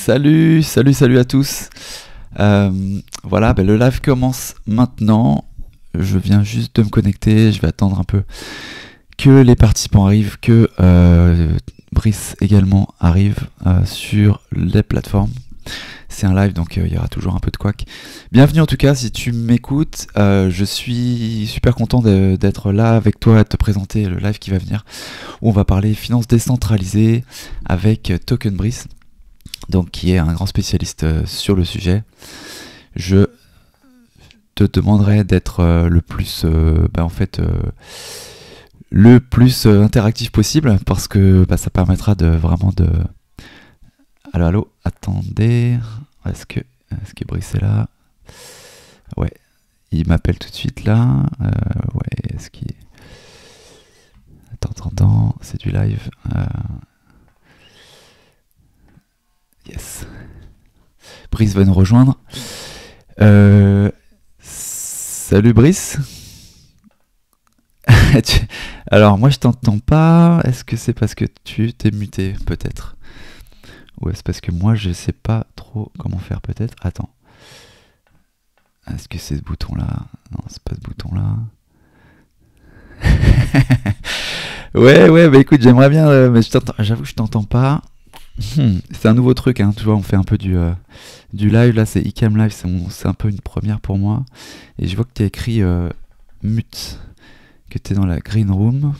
Salut à tous. Voilà, le live commence maintenant. Je viens juste de me connecter. Je vais attendre un peu que les participants arrivent, que Brice également arrive sur les plateformes. C'est un live, donc il y aura toujours un peu de couac. Bienvenue en tout cas, si tu m'écoutes. Je suis super content d'être là avec toi, de te présenter le live qui va venir, où on va parler finances décentralisées avec Token Brice, donc qui est un grand spécialiste sur le sujet. Je te demanderai d'être le plus le plus interactif possible, parce que ça permettra de vraiment de... Allô, attendez, est-ce que Brice est là? Ouais, il m'appelle tout de suite là. Ouais, est-ce qu'il... Attends, c'est du live. Yes. Brice va nous rejoindre. Salut Brice. Alors moi je t'entends pas. Est-ce que c'est parce que tu t'es muté peut-être? Ou est-ce parce que moi je sais pas trop comment faire peut-être? Attends. Est-ce que c'est ce bouton là? Non, c'est pas ce bouton là. Ouais, écoute, j'aimerais bien, mais j'avoue que je t'entends pas. C'est un nouveau truc, hein, tu vois, on fait un peu du live, là c'est iCam Live, c'est un peu une première pour moi. Et je vois que tu as écrit mute, que tu es dans la green room.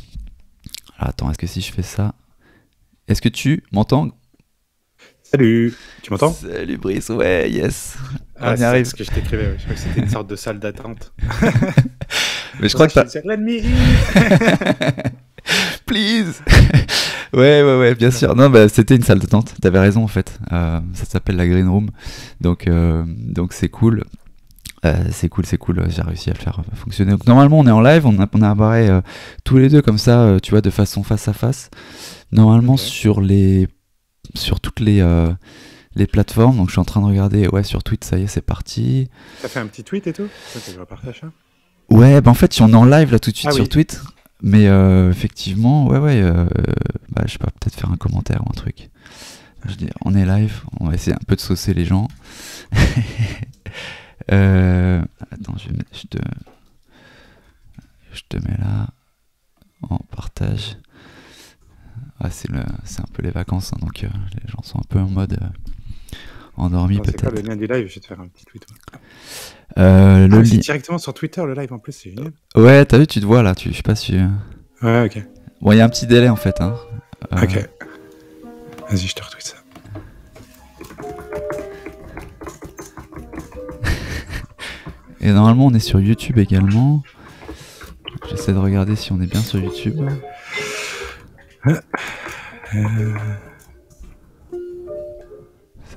Alors attends, est-ce que si je fais ça... Est-ce que tu m'entends? Salut, tu m'entends? Salut Brice, ouais, yes. Ah, on y c'est arrive. ce que je t'écrivais, je crois que c'était une sorte de salle d'attente. Mais je crois que c'est l'ennemi. Please. Ouais, bien sûr. Non, c'était une salle d'attente. T'avais raison en fait. Ça s'appelle la green room. Donc c'est cool. C'est cool. J'ai réussi à le faire fonctionner. Donc normalement on est en live. On a apparaît tous les deux comme ça, tu vois, de façon face à face. Normalement okay. sur toutes les plateformes. Donc je suis en train de regarder. Ouais, sur Twitch, ça y est, c'est parti. T'as fait un petit tweet et tout? Tu veux partager ça? Ouais, en fait, on est en live là tout de suite sur oui. Twitch. Mais effectivement, ouais, je sais pas, peut-être faire un commentaire ou un truc. Je dis, on est live, on va essayer un peu de saucer les gens. Attends, je te mets là en partage. Ah, c'est un peu les vacances, hein, donc les gens sont un peu en mode endormis peut-être. C'est quoi le lien du live? Je vais te faire un petit tweet. C'est directement sur Twitter le live en plus, c'est génial. Ouais, t'as vu, tu te vois là, je sais pas si... Ouais, ok. Bon, il y a un petit délai en fait. Hein. Ok. Vas-y, je te retweet ça. Et normalement, on est sur YouTube également. J'essaie de regarder si on est bien sur YouTube. Ça,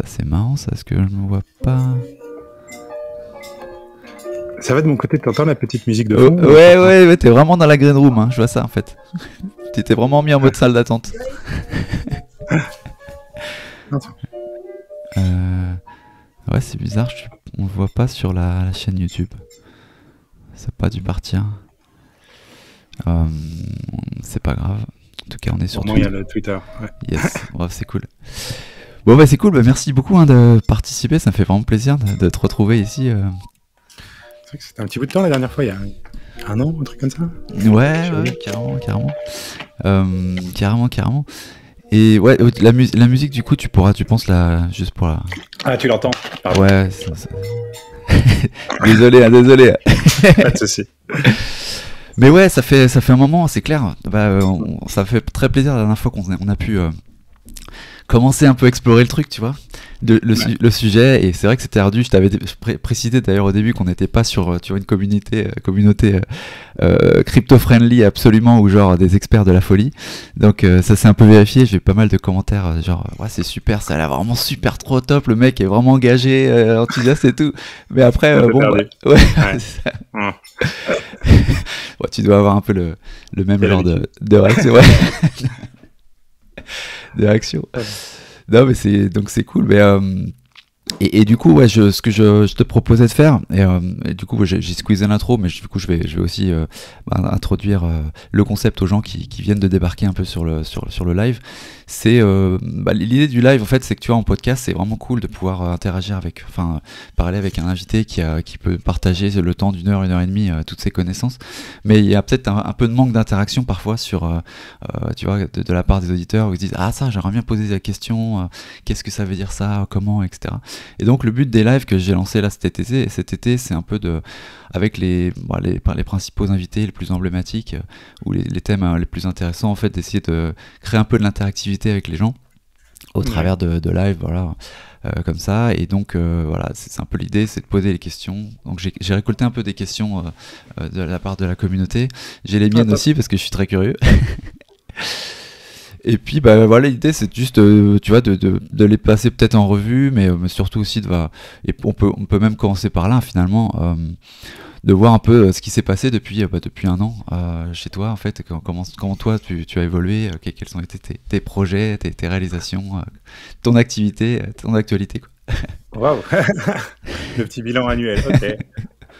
c'est marrant, ça, parce que je me vois pas... Ça va de mon côté, t'entends la petite musique de fond? Ouais, t'es vraiment dans la green room, hein, je vois ça en fait. T'étais vraiment mis en mode salle d'attente. Ouais, c'est bizarre, on le voit pas sur la chaîne YouTube. Ça n'a pas dû partir. C'est pas grave. En tout cas, on est sur Twitter. Il y a le Twitter. Ouais. Yes, bref, c'est cool. Bon, c'est cool, merci beaucoup de participer, ça me fait vraiment plaisir de te retrouver ici. C'est vrai que c'était un petit bout de temps la dernière fois, il y a un an, un truc comme ça. Ouais, carrément. Et ouais, la musique, du coup, tu penses juste pour la... Ah, tu l'entends? Pardon. Ouais, désolé. Pas de soucis. Mais ouais, ça fait un moment, c'est clair. Ça fait très plaisir la dernière fois qu'on a pu commencer un peu à explorer le truc, tu vois, le sujet. Et c'est vrai que c'était ardu. Je t'avais précisé d'ailleurs au début qu'on n'était pas sur une communauté crypto-friendly absolument, ou genre des experts de la folie. Donc ça s'est un peu vérifié. J'ai eu pas mal de commentaires genre ouais, c'est super, ça a l'air vraiment super trop top, le mec est vraiment engagé, enthousiaste et tout. Mais après ouais, tu dois avoir un peu le même genre de réaction. Ouais. De réaction. Non, mais c'est cool. Mais Et du coup, ouais, ce que je te proposais de faire, et du coup, ouais, j'ai squeezé l'intro, mais du coup, je vais aussi introduire le concept aux gens qui viennent de débarquer un peu sur le live. C'est l'idée du live, en fait, c'est que tu vois, en podcast, c'est vraiment cool de pouvoir interagir avec, enfin, parler avec un invité qui peut partager le temps une heure et demie, toutes ses connaissances. Mais il y a peut-être un peu de manque d'interaction parfois tu vois, de la part des auditeurs où ils se disent, ah ça, j'aimerais bien poser la question, qu'est-ce que ça veut dire ça, comment, etc. Et donc le but des lives que j'ai lancé là cet été, c'est un peu avec les principaux invités les plus emblématiques ou les thèmes les plus intéressants, en fait, d'essayer de créer un peu de l'interactivité avec les gens au travers de live, voilà, comme ça. Et donc voilà, c'est un peu l'idée, c'est de poser les questions. Donc j'ai récolté un peu des questions de la part de la communauté. J'ai les miennes aussi parce que je suis très curieux. Et puis bah voilà, l'idée c'est juste tu vois de les passer peut-être en revue, mais surtout aussi et on peut même commencer par là finalement, de voir un peu ce qui s'est passé depuis un an chez toi, en fait, comment toi tu as évolué, quels ont été tes projets, tes réalisations, ton activité, ton actualité, quoi. Waouh. Le petit bilan annuel, ok.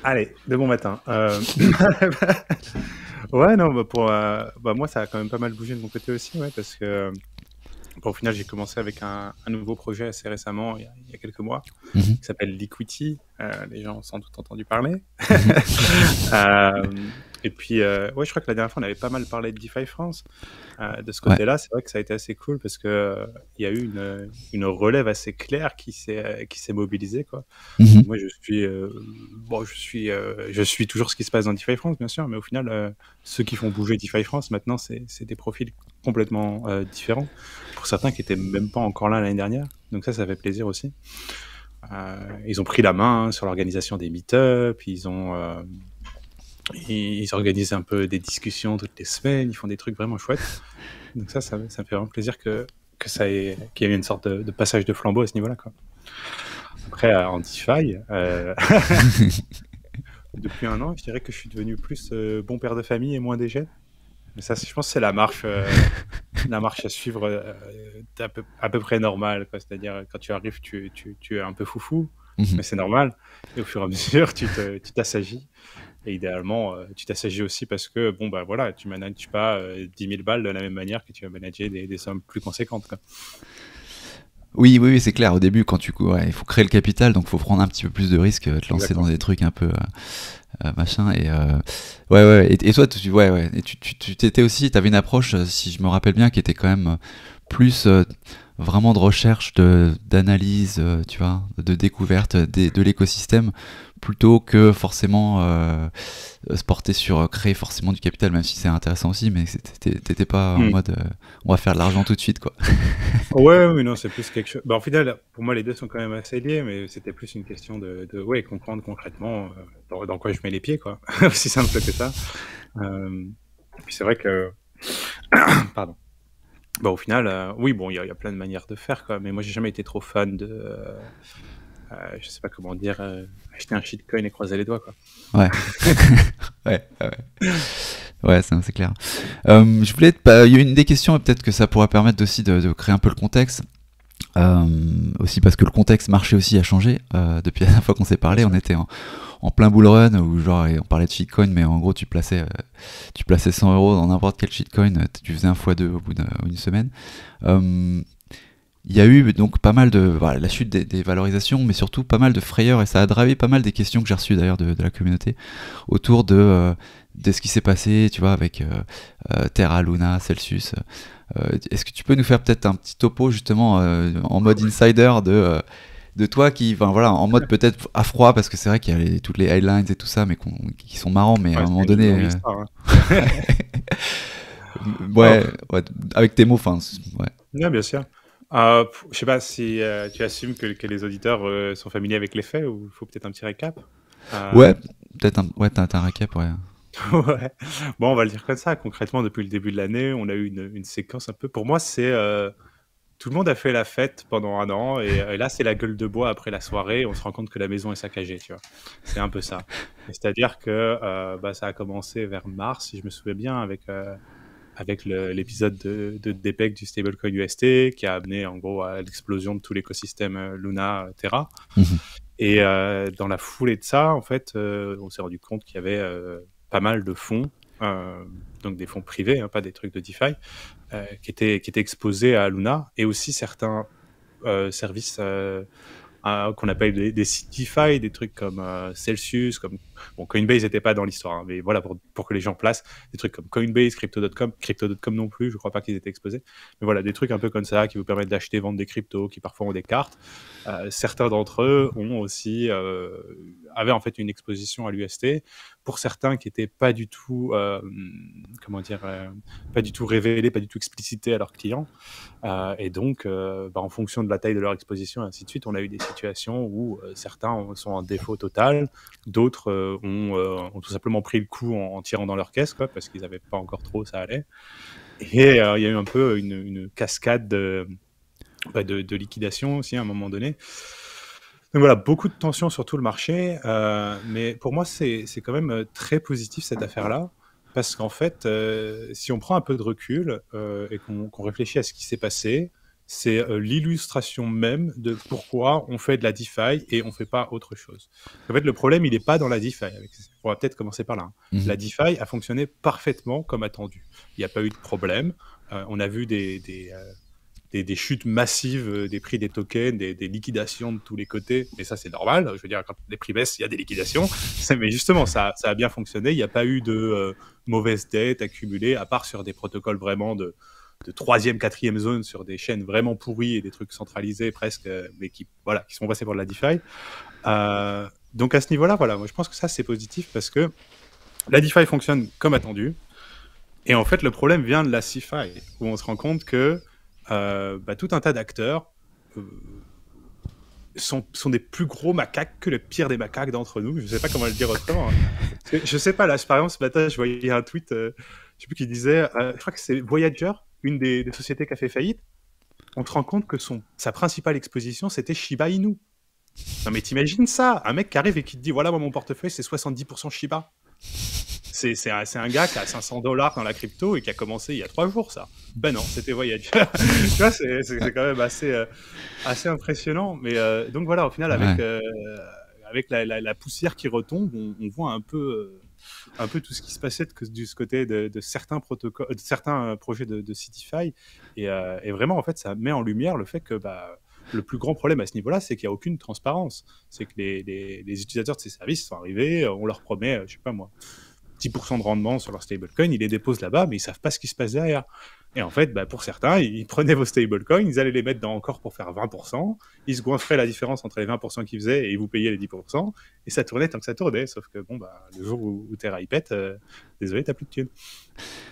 Allez, de bon matin. Ouais, non, moi, ça a quand même pas mal bougé de mon côté aussi, ouais, parce que au final, j'ai commencé avec un nouveau projet assez récemment, il y a quelques mois, Mhm. qui s'appelle Liquity. Les gens ont sans doute entendu parler. Mhm. Et puis, ouais, je crois que la dernière fois, on avait pas mal parlé de DeFi France. De ce Ouais. côté-là, c'est vrai que ça a été assez cool parce que il y a eu une relève assez claire qui s'est mobilisée, quoi. Mhm. Moi, je suis toujours ce qui se passe dans DeFi France, bien sûr, mais au final, ceux qui font bouger DeFi France, maintenant, c'est des profils complètement différents. Pour certains qui étaient même pas encore là l'année dernière. Donc ça fait plaisir aussi. Ils ont pris la main sur l'organisation des meet-up, ils organisent un peu des discussions toutes les semaines, ils font des trucs vraiment chouettes. Donc ça me fait vraiment plaisir qu'il y ait une sorte de passage de flambeau à ce niveau-là, quoi. Après, en DeFi, depuis un an, je dirais que je suis devenu plus bon père de famille et moins dégène. Mais ça, je pense que c'est la marche à suivre à peu près normale, quoi. C'est-à-dire, quand tu arrives, tu es un peu foufou, Mhm. mais c'est normal. Et au fur et à mesure, tu t'assagis. Et idéalement, tu t'assagis aussi parce que, bon, bah voilà, tu manages pas 10 000 balles de la même manière que tu vas manager des sommes plus conséquentes, quoi. Oui, c'est clair. Au début, il faut créer le capital, donc il faut prendre un petit peu plus de risques, te lancer dans Exactement. des trucs un peu machin. Et ouais. Et toi, ouais. Et tu t'étais aussi, t'avais une approche, si je me rappelle bien, qui était quand même plus vraiment de recherche, d'analyse, tu vois, de découverte de l'écosystème, plutôt que forcément se porter sur créer forcément du capital, même si c'est intéressant aussi, mais t'étais pas en Hmm. mode on va faire de l'argent tout de suite, quoi. Ouais, oui, non, c'est plus quelque chose. Bah, en final, pour moi, les deux sont quand même assez liés, mais c'était plus une question ouais, comprendre concrètement dans quoi je mets les pieds, quoi. Aussi simple que ça. Et puis c'est vrai que, pardon. Bah, au final, oui, bon, il y a plein de manières de faire, quoi. Mais moi, j'ai jamais été trop fan je sais pas comment dire, acheter un shitcoin et croiser les doigts, quoi. Ouais. Ouais. Ouais, c'est clair. Je voulais, il y a une des questions, et peut-être que ça pourrait permettre aussi de créer un peu le contexte. Aussi parce que le contexte marché aussi a changé depuis la dernière fois qu'on s'est Bien parlé. On sûr. était en plein bull run où genre on parlait de shitcoin, mais en gros tu plaçais 100 euros dans n'importe quel shitcoin, tu faisais un x2 au bout d'une semaine. Il y a eu donc pas mal voilà, la chute des valorisations, mais surtout pas mal de frayeurs, et ça a drivé pas mal des questions que j'ai reçues d'ailleurs de la communauté autour de ce qui s'est passé, tu vois, avec Terra, Luna, Celsius. Est-ce que tu peux nous faire peut-être un petit topo justement en mode insider de toi qui, enfin voilà, en mode peut-être à froid, parce que c'est vrai qu'il y a toutes les headlines et tout ça, mais qui sont marrants, mais à Ouais, un moment c'est une donné, longue histoire, hein. Oh, ouais, avec tes mots, enfin, ouais. ouais, bien sûr. Je sais pas si tu assumes que les auditeurs sont familiers avec les faits ou il faut peut-être un petit récap. Ouais, peut-être ouais, t'as un récap, ouais. Ouais. Bon, on va le dire comme ça. Concrètement, depuis le début de l'année, on a eu une séquence un peu. Pour moi, c'est tout le monde a fait la fête pendant un an et là, c'est la gueule de bois après la soirée. On se rend compte que la maison est saccagée, tu vois. C'est un peu ça. C'est-à-dire que ça a commencé vers mars, si je me souviens bien, avec avec l'épisode de DPEG du stablecoin UST qui a amené en gros à l'explosion de tout l'écosystème Luna, Terra. Mhm. Et dans la foulée de ça, en fait, on s'est rendu compte qu'il y avait pas mal de fonds, donc des fonds privés, hein, pas des trucs de DeFi, qui étaient exposés à Luna, et aussi certains services qu'on appelle des sites DeFi, des trucs comme Celsius, comme bon, Coinbase n'était pas dans l'histoire, hein, mais voilà, pour que les gens placent des trucs comme Coinbase, Crypto.com non plus, je crois pas qu'ils étaient exposés, mais voilà, des trucs un peu comme ça qui vous permettent d'acheter, vendre des cryptos, qui parfois ont des cartes. Certains d'entre eux ont aussi avaient en fait une exposition à l'UST. Pour certains qui étaient pas du tout comment dire, pas du tout révélés, pas du tout explicités à leurs clients. Et donc, en fonction de la taille de leur exposition et ainsi de suite, on a eu des situations où certains sont en défaut total, d'autres ont tout simplement pris le coup en tirant dans leur caisse, quoi, parce qu'ils n'avaient pas encore trop, ça allait. Et il y a eu un peu une cascade de liquidation aussi à un moment donné. Donc voilà, beaucoup de tensions sur tout le marché, mais pour moi, c'est quand même très positif cette affaire-là. Parce qu'en fait, si on prend un peu de recul et qu'on réfléchit à ce qui s'est passé, c'est l'illustration même de pourquoi on fait de la DeFi et on ne fait pas autre chose. En fait, le problème, il n'est pas dans la DeFi. On va peut-être commencer par là. Hein. Mhm. La DeFi a fonctionné parfaitement comme attendu. Il n'y a pas eu de problème. On a vu des chutes massives des prix des tokens, des liquidations de tous les côtés. Mais ça, c'est normal. Je veux dire, quand les prix baissent, il y a des liquidations. Mais justement, ça a bien fonctionné. Il n'y a pas eu de mauvaises dettes accumulées, à part sur des protocoles vraiment de troisième, quatrième zone, sur des chaînes vraiment pourries et des trucs centralisés presque, mais qui sont passés pour de la DeFi. Donc à ce niveau-là, voilà, moi je pense que ça, c'est positif parce que la DeFi fonctionne comme attendu. Et en fait, le problème vient de la CeFi, où on se rend compte que tout un tas d'acteurs sont des plus gros macaques que le pire des macaques d'entre nous. Je ne sais pas comment le dire autrement. Hein. Je ne sais pas, là, par exemple, ce matin, je voyais un tweet, je ne sais plus qui disait, je crois que c'est Voyager, une des sociétés qui a fait faillite. On se rend compte que sa principale exposition, c'était Shiba Inu. Non mais t'imagines ça, un mec qui arrive et qui te dit, voilà, moi, mon portefeuille, c'est 70% Shiba. C'est un gars qui a $500 dans la crypto et qui a commencé il y a 3 jours, ça. Ben non, c'était Voyager. Tu vois, c'est quand même assez impressionnant. Mais donc voilà, au final, avec la poussière qui retombe, on voit un peu tout ce qui se passait du côté de certains protocoles, de certains projets de Citify. Et vraiment, en fait, ça met en lumière le fait que le plus grand problème à ce niveau-là, c'est qu'il n'y a aucune transparence. C'est que les utilisateurs de ces services sont arrivés, on leur promet, je sais pas moi, 10% de rendement sur leur stablecoin, ils les déposent là-bas, mais ils savent pas ce qui se passe derrière. Et en fait, pour certains, ils prenaient vos stablecoins, ils allaient les mettre dans Encore pour faire 20%, ils se goinfraient la différence entre les 20% qu'ils faisaient et ils vous payaient les 10%, et ça tournait tant que ça tournait, sauf que le jour où Terra y pète, désolé, t'as plus de thunes.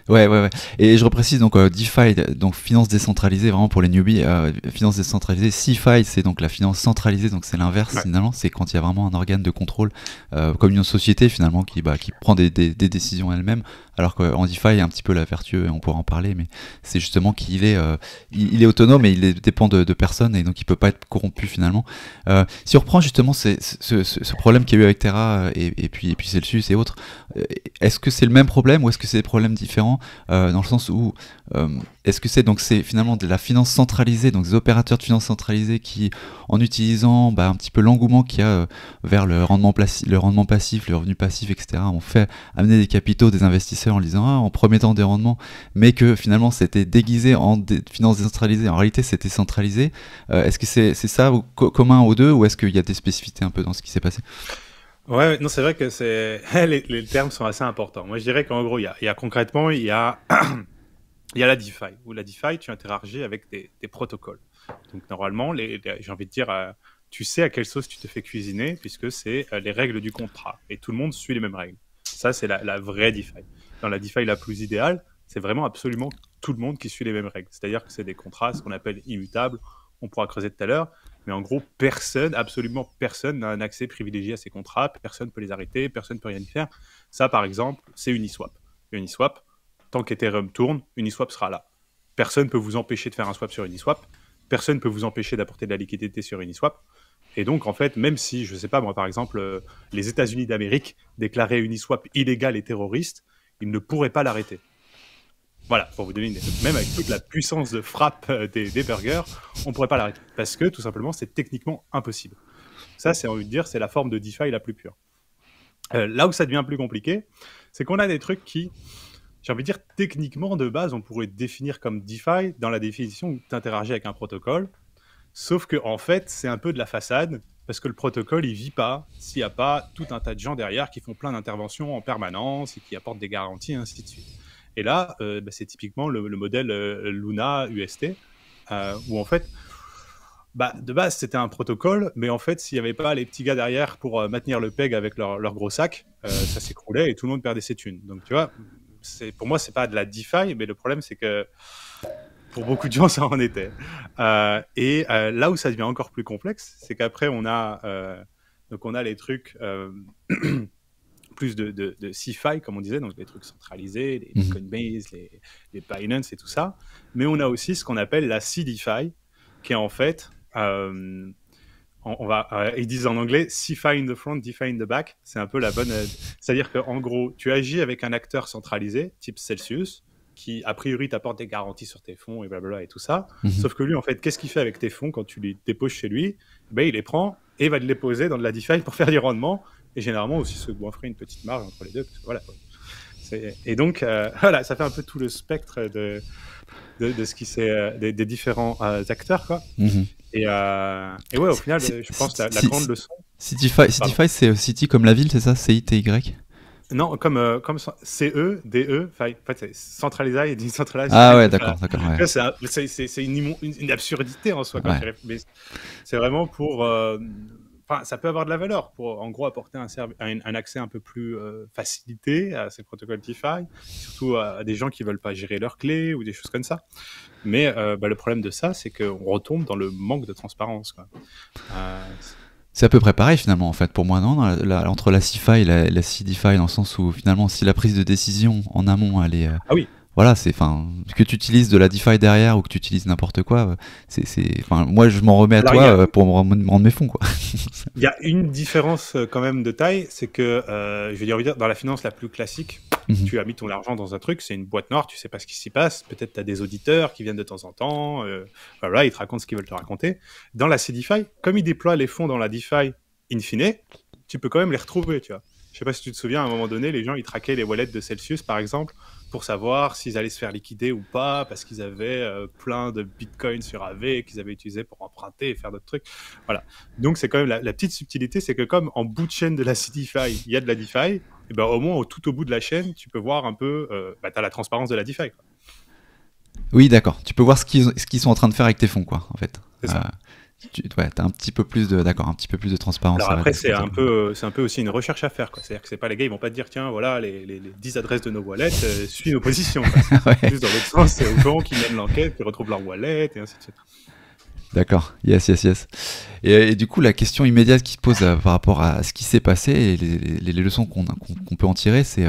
Ouais. Et je reprécise donc DeFi, donc finance décentralisée, vraiment pour les newbies, finance décentralisée. CeFi, c'est donc la finance centralisée, donc c'est l'inverse finalement, c'est quand il y a vraiment un organe de contrôle, comme une société finalement qui prend des décisions elle-même, alors qu'en DeFi, il y a un petit peu la vertu, et on pourra en parler, mais c'est justement qu'il est, il est autonome et il dépend de personne, et donc il peut pas être corrompu finalement. Si on reprend justement ce problème qu'il y a eu avec Terra et puis Celsius et autres, est-ce que c'est le même problème ou est-ce que c'est des problèmes différents, dans le sens où est-ce que c'est finalement de la finance centralisée, donc des opérateurs de finance centralisée qui, en utilisant un petit peu l'engouement qu'il y a vers le rendement passif, le revenu passif, etc., ont fait amener des capitaux, des investisseurs en disant en promettant des rendements, mais que finalement c'était déguisé en finance décentralisée, en réalité c'était centralisé. Est-ce que c'est ça commun aux deux, ou est-ce qu'il y a des spécificités un peu dans ce qui s'est passé? Ouais, non, c'est vrai que les termes sont assez importants. Moi, je dirais qu'en gros, il y a concrètement, il y a la DeFi, où la DeFi, tu interagis avec des protocoles. Donc, normalement, j'ai envie de dire, tu sais à quelle sauce tu te fais cuisiner, puisque c'est les règles du contrat. Et tout le monde suit les mêmes règles. Ça, c'est la vraie DeFi. Dans la DeFi la plus idéale, c'est vraiment absolument tout le monde qui suit les mêmes règles. C'est-à-dire que c'est des contrats, ce qu'on appelle immutables. On pourra creuser tout à l'heure. Mais en gros, absolument personne n'a un accès privilégié à ces contrats. Personne ne peut les arrêter, personne ne peut rien y faire. Ça, par exemple, c'est Uniswap. Uniswap, tant qu'Ethereum tourne, Uniswap sera là. Personne ne peut vous empêcher de faire un swap sur Uniswap. Personne ne peut vous empêcher d'apporter de la liquidité sur Uniswap. Et donc, en fait, même si, je ne sais pas, moi, par exemple, les États-Unis d'Amérique déclaraient Uniswap illégal et terroriste, ils ne pourraient pas l'arrêter. Voilà, pour vous donner une idée. Même avec toute la puissance de frappe des burgers, on pourrait pas l'arrêter. Parce que, tout simplement, c'est techniquement impossible. Ça, c'est envie de dire, c'est la forme de DeFi la plus pure. Là où ça devient plus compliqué, c'est qu'on a des trucs qui, j'ai envie de dire, techniquement, de base, on pourrait définir comme DeFi dans la définition où tu interagis avec un protocole. Sauf que, en fait, c'est un peu de la façade, parce que le protocole, il vit pas s'il n'y a pas tout un tas de gens derrière qui font plein d'interventions en permanence et qui apportent des garanties, et ainsi de suite. Et là, c'est typiquement le modèle Luna UST, où en fait, de base, c'était un protocole, mais en fait, s'il n'y avait pas les petits gars derrière pour maintenir le peg avec leur gros sac, ça s'écroulait et tout le monde perdait ses thunes. Donc, tu vois, pour moi, c'est pas de la DeFi, mais le problème, c'est que pour beaucoup de gens, ça en était. Là où ça devient encore plus complexe, c'est qu'après, on a les trucs plus de CeFi, comme on disait, donc les trucs centralisés, les Coinbase, les Binance et tout ça. Mais on a aussi ce qu'on appelle la CeDeFi, qui est en fait, ils disent en anglais, CeFi in the front, DeFi in the back. C'est un peu la bonne... c'est-à-dire qu'en gros, tu agis avec un acteur centralisé, type Celsius, qui, a priori, t'apporte des garanties sur tes fonds et blablabla et tout ça. Sauf que lui, en fait, qu'est-ce qu'il fait avec tes fonds quand tu les déposes chez lui? Il les prend et va les poser dans de la DeFi pour faire du rendement. Et généralement aussi se goinfrer une petite marge entre les deux. Parce que, voilà. Et donc, voilà, ça fait un peu tout le spectre de ce qui c'est des différents acteurs, quoi. Et ouais, au final, je pense que la grande leçon... CeDeFi, c'est City comme la ville, c'est ça? C-I-T-Y? Non, comme CE, DE, en fait, c'est centralisé et decentralized. Ah ouais, d'accord. Ouais. C'est une absurdité en soi. Ouais. Mais c'est vraiment pour... ça peut avoir de la valeur pour, en gros, apporter un accès un peu plus facilité à ces protocoles DeFi, surtout à des gens qui veulent pas gérer leurs clés ou des choses comme ça. Mais le problème de ça, c'est qu'on retombe dans le manque de transparence, quoi. C'est à peu près pareil finalement en fait pour moi, non, entre la CeFi et la CeDeFi, dans le sens où finalement si la prise de décision en amont elle est... Ah oui. Voilà, que tu utilises de la DeFi derrière ou que tu utilises n'importe quoi, moi je m'en remets à toi pour me rendre mes fonds, quoi. Il y a une différence quand même de taille, c'est que, je vais dire, dans la finance la plus classique, tu as mis ton argent dans un truc, c'est une boîte noire, tu sais pas ce qui s'y passe, peut-être tu as des auditeurs qui viennent de temps en temps, voilà, ils te racontent ce qu'ils veulent te raconter. Dans la CeDeFi, comme ils déploient les fonds dans la DeFi in fine, tu peux quand même les retrouver, tu vois. Je sais pas si tu te souviens, à un moment donné, les gens, ils traquaient les wallets de Celsius, par exemple, pour savoir s'ils allaient se faire liquider ou pas, parce qu'ils avaient plein de bitcoins sur AV qu'ils avaient utilisé pour emprunter et faire d'autres trucs. Voilà. Donc, c'est quand même la petite subtilité, c'est que comme en bout de chaîne de la CeDeFi, il y a de la DeFi, et ben, au moins, tout au bout de la chaîne, tu peux voir un peu, tu as la transparence de la DeFi, quoi. Oui, d'accord. Tu peux voir ce qu'ils sont en train de faire avec tes fonds, quoi, en fait. C'est ça. T'as un petit peu plus de transparence. Alors après, c'est un peu aussi une recherche à faire, quoi. C'est-à-dire que c'est pas les gars, ils vont pas te dire, tiens, voilà, les 10 adresses de nos wallets, suis nos positions. Ouais. Plus dans l'autre sens, c'est aux gens qui mènent l'enquête, qui retrouvent leur wallet, et ainsi de suite. D'accord, yes. Et du coup, la question immédiate qui se pose par rapport à ce qui s'est passé et les leçons qu'on peut en tirer, c'est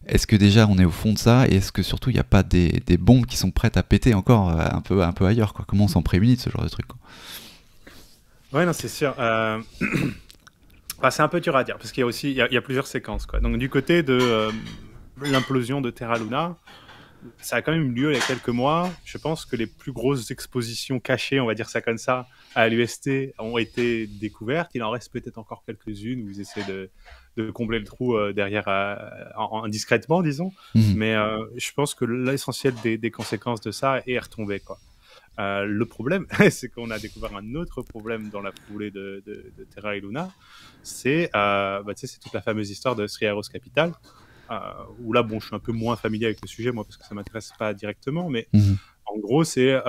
est-ce que déjà on est au fond de ça, et est-ce que surtout il n'y a pas des bombes qui sont prêtes à péter encore un peu ailleurs, quoi. Comment on s'en prémunit de ce genre de truc, quoi. Ouais, non, c'est sûr. C'est un peu dur à dire, parce qu'il y a aussi il y a plusieurs séquences, quoi. Donc, du côté de l'implosion de Terra Luna, ça a quand même eu lieu il y a quelques mois. Je pense que les plus grosses expositions cachées, on va dire ça comme ça, à l'UST ont été découvertes. Il en reste peut-être encore quelques-unes où ils essaient de combler le trou derrière indiscrètement, disons. Mais je pense que l'essentiel des conséquences de ça est retombé, quoi. Le problème, c'est qu'on a découvert un autre problème dans la foulée de Terra et Luna. C'est toute la fameuse histoire de Three Arrows Capital, où là, bon, je suis un peu moins familier avec le sujet, moi, parce que ça m'intéresse pas directement, mais en gros, c'est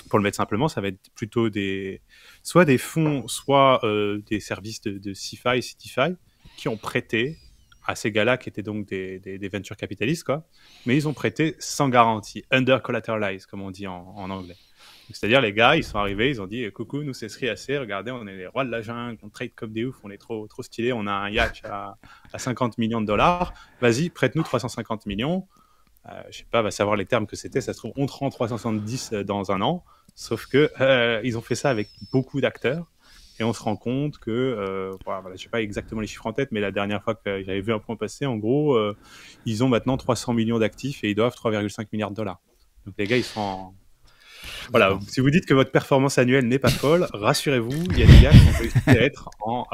pour le mettre simplement, ça va être plutôt soit des fonds, soit des services de CeFi et CeDeFi qui ont prêté à ces gars-là qui étaient donc des venture capitalistes, quoi. Mais ils ont prêté sans garantie, under collateralized, comme on dit en anglais. C'est-à-dire, les gars, ils sont arrivés, ils ont dit « Coucou, nous, c'est Sri AC, regardez, on est les rois de la jungle, on trade comme des oufs, on est trop stylés, on a un yacht à 50 millions de dollars, vas-y, prête-nous 350 millions. » Je sais pas, va savoir les termes que c'était, ça se trouve, on te rend 370 dans un an, sauf que ils ont fait ça avec beaucoup d'acteurs. et on se rend compte que, voilà, je sais pas exactement les chiffres en tête, mais la dernière fois que j'avais vu un point passer, en gros, ils ont maintenant 300 millions d'actifs et ils doivent 3,5 milliards de dollars. Donc les gars, ils sont voilà, si vous dites que votre performance annuelle n'est pas folle, rassurez-vous, il y a des gars qui ont réussi à être en,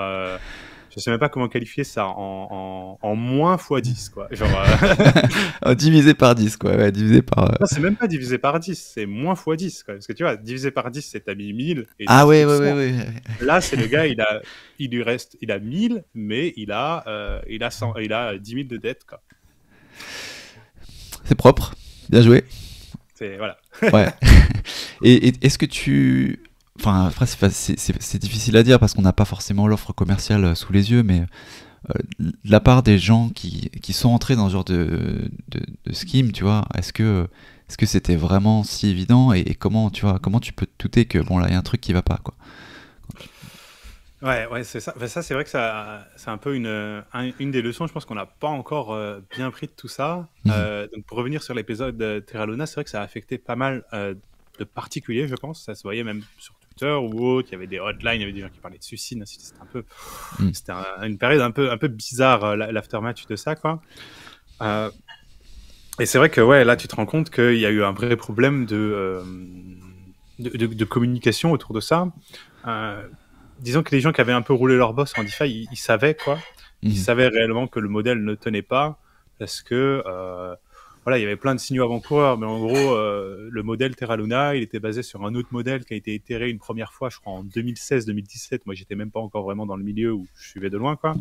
je sais même pas comment qualifier ça, en moins x10, quoi. Genre, Divisé par 10, quoi. Ouais, divisé par. non, c'est même pas divisé par 10, c'est moins x10, quoi. Parce que tu vois, divisé par 10, c'est t'as mis 1000 et Ah 10 ouais, trucs ouais, 100. ouais, ouais. Là, c'est le gars, il a 1000, mais il a 10 000 de dettes, quoi. C'est propre. Bien joué. Voilà. Ouais. Et est-ce que tu... Enfin, après, c'est difficile à dire parce qu'on n'a pas forcément l'offre commerciale sous les yeux, mais de la part des gens qui sont entrés dans ce genre de scheme, tu vois, est-ce que c'était vraiment si évident et comment, tu vois, comment tu peux te douter que, bon, là, il y a un truc qui va pas, quoi. Ouais, c'est ça. Enfin, ça, c'est vrai que c'est un peu une des leçons. Je pense qu'on n'a pas encore bien pris de tout ça. Donc, pour revenir sur l'épisode de Terra Luna, c'est vrai que ça a affecté pas mal de particuliers, je pense. Ça se voyait même sur Twitter ou autre. Il y avait des hotlines, il y avait des gens qui parlaient de suicide. C'était un peu, c'était une période un peu bizarre, l'aftermath de ça, quoi. Et c'est vrai que ouais, là, tu te rends compte qu'il y a eu un vrai problème de communication autour de ça. Disons que les gens qui avaient un peu roulé leur boss en DeFi, ils savaient quoi. Ils savaient réellement que le modèle ne tenait pas parce que voilà, il y avait plein de signaux avant-coureurs, mais en gros, le modèle Terra Luna, il était basé sur un autre modèle qui a été itéré une première fois, je crois, en 2016-2017. Moi, j'étais même pas encore vraiment dans le milieu où je suivais de loin, quoi,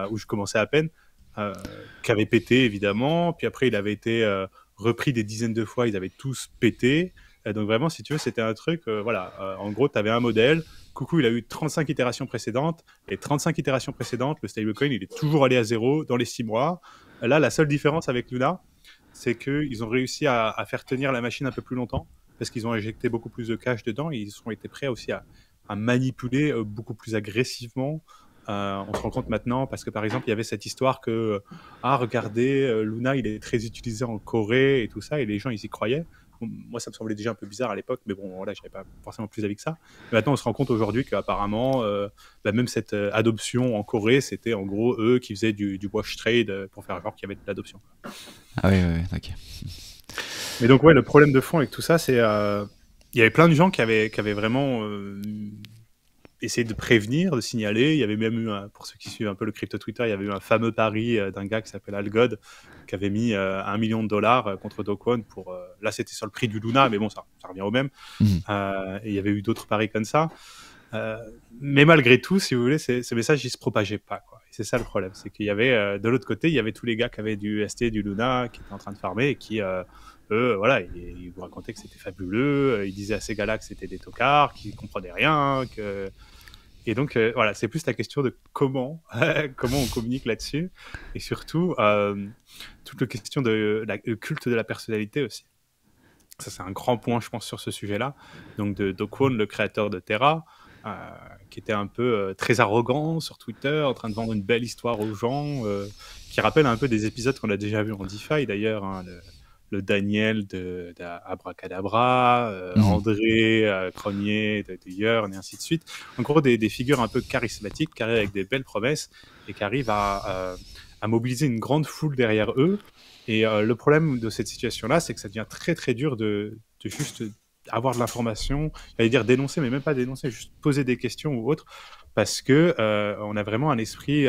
où je commençais à peine, qui avait pété évidemment. Puis après, il avait été repris des dizaines de fois, ils avaient tous pété. Donc vraiment, si tu veux, c'était un truc, voilà. En gros, tu avais un modèle. Coucou, il a eu 35 itérations précédentes. Les 35 itérations précédentes, le stablecoin, il est toujours allé à zéro dans les 6 mois. Là, la seule différence avec Luna, c'est qu'ils ont réussi à faire tenir la machine un peu plus longtemps parce qu'ils ont injecté beaucoup plus de cash dedans et ils ont été prêts aussi à manipuler beaucoup plus agressivement. On se rend compte maintenant parce que, par exemple, il y avait cette histoire que, regardez, Luna, il est très utilisé en Corée et tout ça, et les gens, ils y croyaient. Moi, ça me semblait déjà un peu bizarre à l'époque, mais bon, voilà, j'avais pas forcément plus d'avis que ça. Mais maintenant, on se rend compte aujourd'hui qu'apparemment, même cette adoption en Corée, c'était en gros eux qui faisaient du wash trade pour faire genre qu'il y avait de l'adoption. Ah oui, ok. Mais donc, ouais, le problème de fond avec tout ça, c'est il y avait plein de gens qui avaient vraiment essayé de prévenir, de signaler. Il y avait même eu, pour ceux qui suivent un peu le crypto Twitter, il y avait eu un fameux pari d'un gars qui s'appelle Algod, qui avait mis $1 million contre Do Kwon pour... là, c'était sur le prix du Luna, mais bon, ça revient au même. Et il y avait eu d'autres paris comme ça. Mais malgré tout, si vous voulez, ce message, il se propageait pas, quoi. Et c'est ça le problème, c'est qu'il y avait, de l'autre côté, il y avait tous les gars qui avaient du ST, du Luna, qui étaient en train de farmer et qui... eux, voilà, ils vous racontaient que c'était fabuleux, ils disaient à ces gars-là que c'était des tocards, qu'ils comprenaient rien, que... Et donc, voilà, c'est plus la question de comment on communique là-dessus, et surtout, toute la question de le culte de la personnalité aussi. Ça, c'est un grand point, je pense, sur ce sujet-là. Donc, de Do Kwon, le créateur de Terra, qui était un peu très arrogant sur Twitter, en train de vendre une belle histoire aux gens, qui rappelle un peu des épisodes qu'on a déjà vus en DeFi, d'ailleurs, hein, le Daniel d'Abracadabra, André Cronier de Yearn, et ainsi de suite. En gros, des figures un peu charismatiques, qui arrivent avec des belles promesses et qui arrivent à mobiliser une grande foule derrière eux. Et le problème de cette situation-là, c'est que ça devient très très dur de juste avoir de l'information, j'allais dire dénoncer, mais même pas dénoncer, juste poser des questions ou autre, parce que on a vraiment un esprit...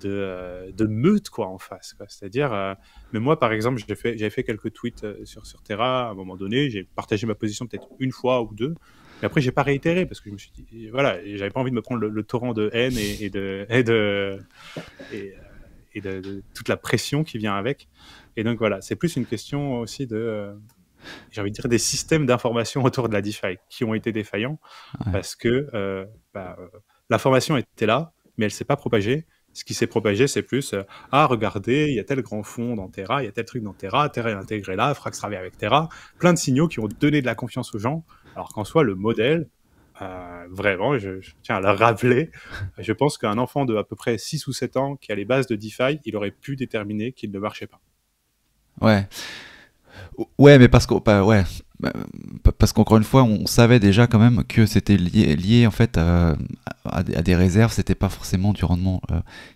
de meute quoi en face quoi. C'est-à-dire mais moi par exemple j'avais fait quelques tweets sur Terra à un moment donné, j'ai partagé ma position peut-être une fois ou deux, mais après j'ai pas réitéré parce que je me suis dit voilà, j'avais pas envie de me prendre le torrent de haine et de toute la pression qui vient avec. Et donc voilà, c'est plus une question aussi de j'ai envie de dire des systèmes d'information autour de la DeFi qui ont été défaillants, parce que l'information était là mais elle s'est pas propagée. Ce qui s'est propagé, c'est plus regardez, il y a tel grand fond dans Terra, il y a tel truc dans Terra est intégré là, Frax travaille avec Terra. Plein de signaux qui ont donné de la confiance aux gens, alors qu'en soi, le modèle, vraiment, je tiens à le rappeler, je pense qu'un enfant de à peu près 6 ou 7 ans qui a les bases de DeFi, il aurait pu déterminer qu'il ne marchait pas. Ouais. Ouais, mais parce que... ouais. Bah, parce qu'encore une fois, on savait déjà quand même que c'était lié en fait à des réserves. C'était pas forcément du rendement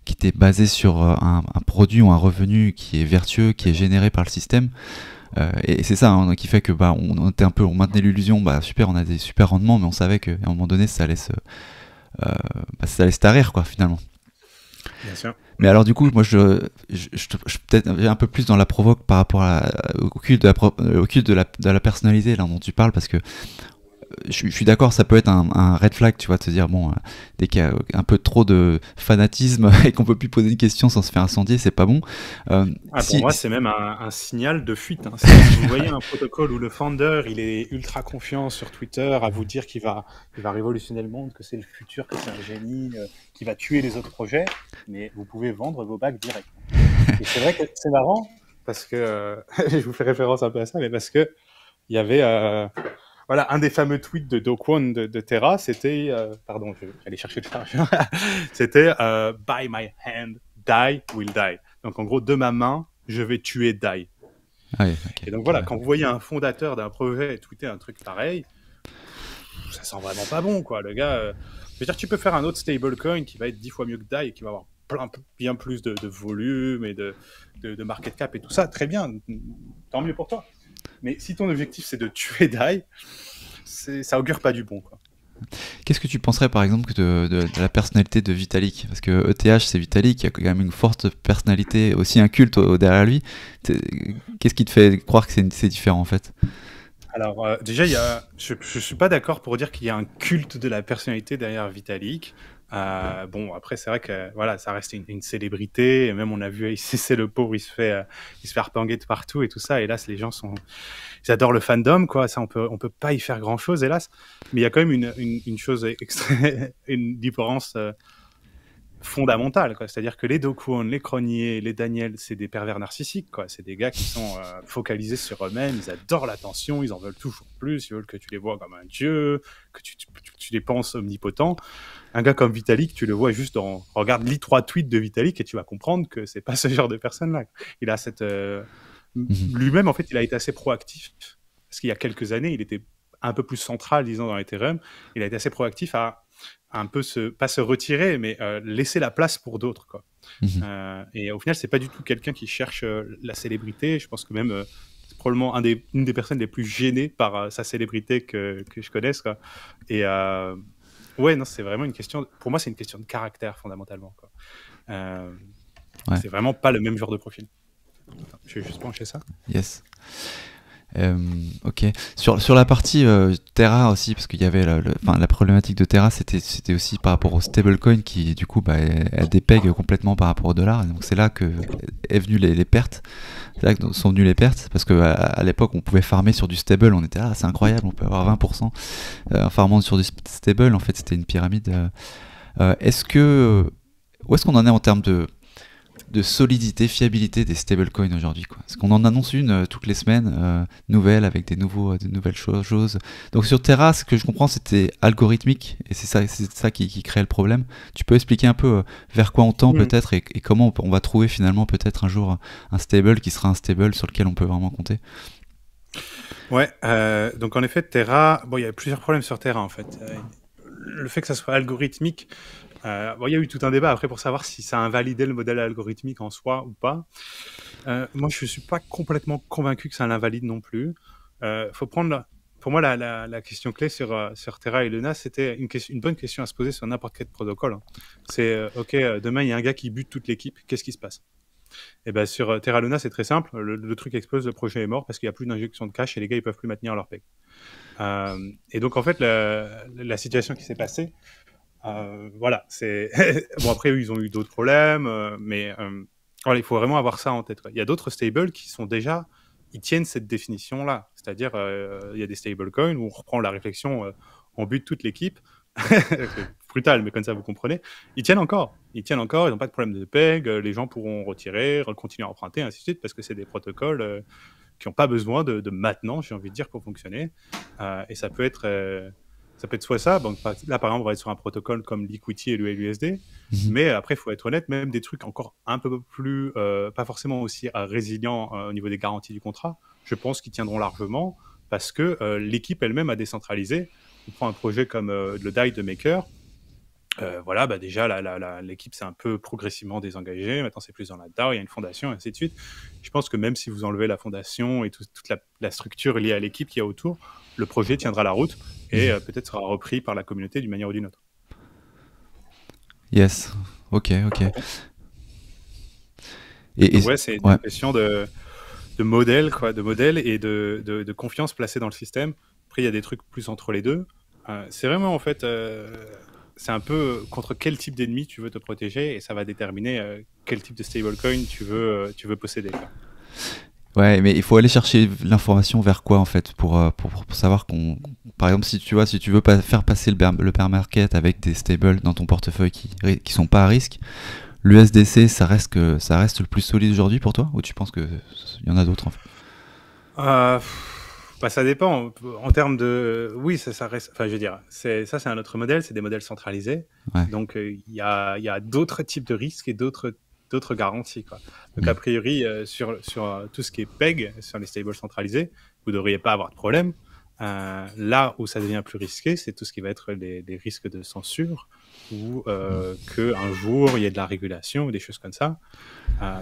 qui était basé sur un produit ou un revenu qui est vertueux, qui est généré par le système. Et c'est ça hein, qui fait que bah on était un peu, on maintenait l'illusion. Bah super, on a des super rendements, mais on savait qu'à un moment donné, ça allait se tarir quoi finalement. Bien sûr. Mais alors du coup, moi je peut-être un peu plus dans la provoque par rapport au culte au culte de la personnalité là dont tu parles, parce que je suis d'accord, ça peut être un red flag, tu vois, de se dire, bon, dès qu'il y a un peu trop de fanatisme et qu'on peut plus poser une question sans se faire incendier, c'est pas bon. Pour moi, c'est même un signal de fuite. Hein. Si vous voyez un protocole où le founder, il est ultra confiant sur Twitter à vous dire qu'il va révolutionner le monde, que c'est le futur, que c'est un génie, qui va tuer les autres projets, mais vous pouvez vendre vos bacs direct. Et c'est vrai que c'est marrant, parce que, je vous fais référence un peu à ça, mais parce que il y avait... voilà, un des fameux tweets de Do Kwon de Terra, c'était, pardon, je vais aller chercher le terme, c'était by my hand, die will die. Donc en gros, de ma main, je vais tuer die. Ah oui, okay, et donc voilà, quand vous voyez un fondateur d'un projet tweeter un truc pareil, ça sent vraiment pas bon, quoi. Le gars, je veux dire, tu peux faire un autre stablecoin qui va être 10 fois mieux que die et qui va avoir bien plus de volume et de market cap et tout ça, très bien, tant mieux pour toi. Mais si ton objectif c'est de tuer DAI, ça augure pas du bon, quoi. Qu'est-ce que tu penserais par exemple de la personnalité de Vitalik? Parce que ETH c'est Vitalik, il y a quand même une forte personnalité, aussi un culte derrière lui. Qu'est-ce qui te fait croire que c'est différent en fait? Alors déjà, je suis pas d'accord pour dire qu'il y a un culte de la personnalité derrière Vitalik. Bon, après c'est vrai que voilà, ça reste une célébrité. Et même on a vu ICC le pauvre, il se fait harpanger de partout et tout ça. Hélas, les gens ils adorent le fandom, quoi. Ça, on peut pas y faire grand chose, hélas. Mais il y a quand même une chose une différence fondamentale, quoi. C'est-à-dire que les Do Kwon, les Cronier, les Daniel, c'est des pervers narcissiques, quoi. C'est des gars qui sont focalisés sur eux-mêmes, ils adorent l'attention, ils en veulent toujours plus, ils veulent que tu les vois comme un dieu, que tu les penses omnipotents. Un gars comme Vitalik, tu le vois juste regarde, lis 3 tweets de Vitalik et tu vas comprendre que c'est pas ce genre de personne-là. Il a cette... Lui-même, en fait, il a été assez proactif, parce qu'il y a quelques années, il était un peu plus central, disons, dans Ethereum. Il a été assez proactif à un peu pas se retirer, mais laisser la place pour d'autres, quoi. Et au final, c'est pas du tout quelqu'un qui cherche la célébrité. Je pense que même c'est probablement une des personnes les plus gênées par sa célébrité que je connaisse, quoi. Et ouais, non, c'est vraiment une question. Pour moi, c'est une question de caractère fondamentalement, quoi. Ouais. C'est vraiment pas le même genre de profil. Attends, je vais juste pencher ça. Yes. Ok. Sur la partie Terra aussi, parce qu'il y avait la problématique de Terra, c'était aussi par rapport au stablecoin qui du coup elle dépègue complètement par rapport au dollar. Et donc c'est là que est venu les pertes. C'est là que sont venues les pertes, parce que à l'époque on pouvait farmer sur du stable, on était c'est incroyable, on peut avoir 20% en farmant sur du stable. En fait c'était une pyramide. Où est-ce qu'on en est en termes de solidité, fiabilité des stablecoins aujourd'hui, quoi? Parce qu'on en annonce une toutes les semaines, nouvelle, avec des nouvelles choses. Donc sur Terra, ce que je comprends, c'était algorithmique, et c'est ça qui crée le problème. Tu peux expliquer un peu vers quoi on tend peut-être, et comment on va trouver finalement peut-être un jour un stable qui sera un stable sur lequel on peut vraiment compter? Ouais, donc en effet, Terra, bon, il y a plusieurs problèmes sur Terra en fait. Le fait que ça soit algorithmique, bon, il y a eu tout un débat après pour savoir si ça invalidait le modèle algorithmique en soi ou pas. Moi, je suis pas complètement convaincu que ça l'invalide non plus. Faut prendre, pour moi, la question clé sur Terra et Luna, c'était une bonne question à se poser sur n'importe quel protocole. Hein. C'est, ok, demain, il y a un gars qui bute toute l'équipe, qu'est-ce qui se passe? Et ben sur Terra Luna, c'est très simple. Le truc explose, le projet est mort parce qu'il n'y a plus d'injection de cash et les gars, ils peuvent plus maintenir leur peg. Et donc, en fait, la situation qui s'est passée, voilà, c'est... bon, après, ils ont eu d'autres problèmes, mais voilà, il faut vraiment avoir ça en tête, quoi. Il y a d'autres stables qui sont déjà... Ils tiennent cette définition-là. C'est-à-dire, il y a des stablecoins où on reprend la réflexion, on bute toute l'équipe. Brutal, mais comme ça, vous comprenez. Ils tiennent encore, ils n'ont pas de problème de peg, les gens pourront retirer, continuer à emprunter, ainsi de suite, parce que c'est des protocoles qui n'ont pas besoin de maintenant, j'ai envie de dire, pour fonctionner. Et ça peut être soit ça, donc là par exemple, on va être sur un protocole comme Liquidity et le LUSD, mais après, il faut être honnête, même des trucs encore un peu plus, pas forcément aussi résilients au niveau des garanties du contrat, je pense qu'ils tiendront largement. parce que l'équipe elle-même a décentralisé. On prend un projet comme le DAI de Maker. Voilà, bah déjà, l'équipe s'est un peu progressivement désengagée. Maintenant, c'est plus dans la DAO, il y a une fondation, et ainsi de suite. Je pense que même si vous enlevez la fondation et toute la structure liée à l'équipe qu'il y a autour, le projet tiendra la route et peut-être sera repris par la communauté d'une manière ou d'une autre. Yes, ok. Donc ouais, c'est une question de modèle, quoi, de modèle et de confiance placée dans le système. Après, il y a des trucs plus entre les deux. C'est vraiment, en fait, c'est un peu contre quel type d'ennemi tu veux te protéger, et ça va déterminer quel type de stablecoin tu veux posséder, quoi. Ouais, mais il faut aller chercher l'information vers quoi, en fait, pour savoir qu'on... Par exemple, si tu veux faire passer le bear market avec des stables dans ton portefeuille qui sont pas à risque, l'USDC, ça reste le plus solide aujourd'hui pour toi, ou tu penses qu'il y en a d'autres, en fait? Bah, ça dépend. En termes de... Oui, ça reste... Enfin, je veux dire, c'est un autre modèle, c'est des modèles centralisés. Ouais. Donc, il y a d'autres types de risques et d'autres garanties, quoi. Donc, a priori, sur tout ce qui est PEG, sur les stables centralisés, vous ne devriez pas avoir de problème. Là où ça devient plus risqué, c'est tout ce qui va être les risques de censure, ou qu'un jour, il y ait de la régulation ou des choses comme ça.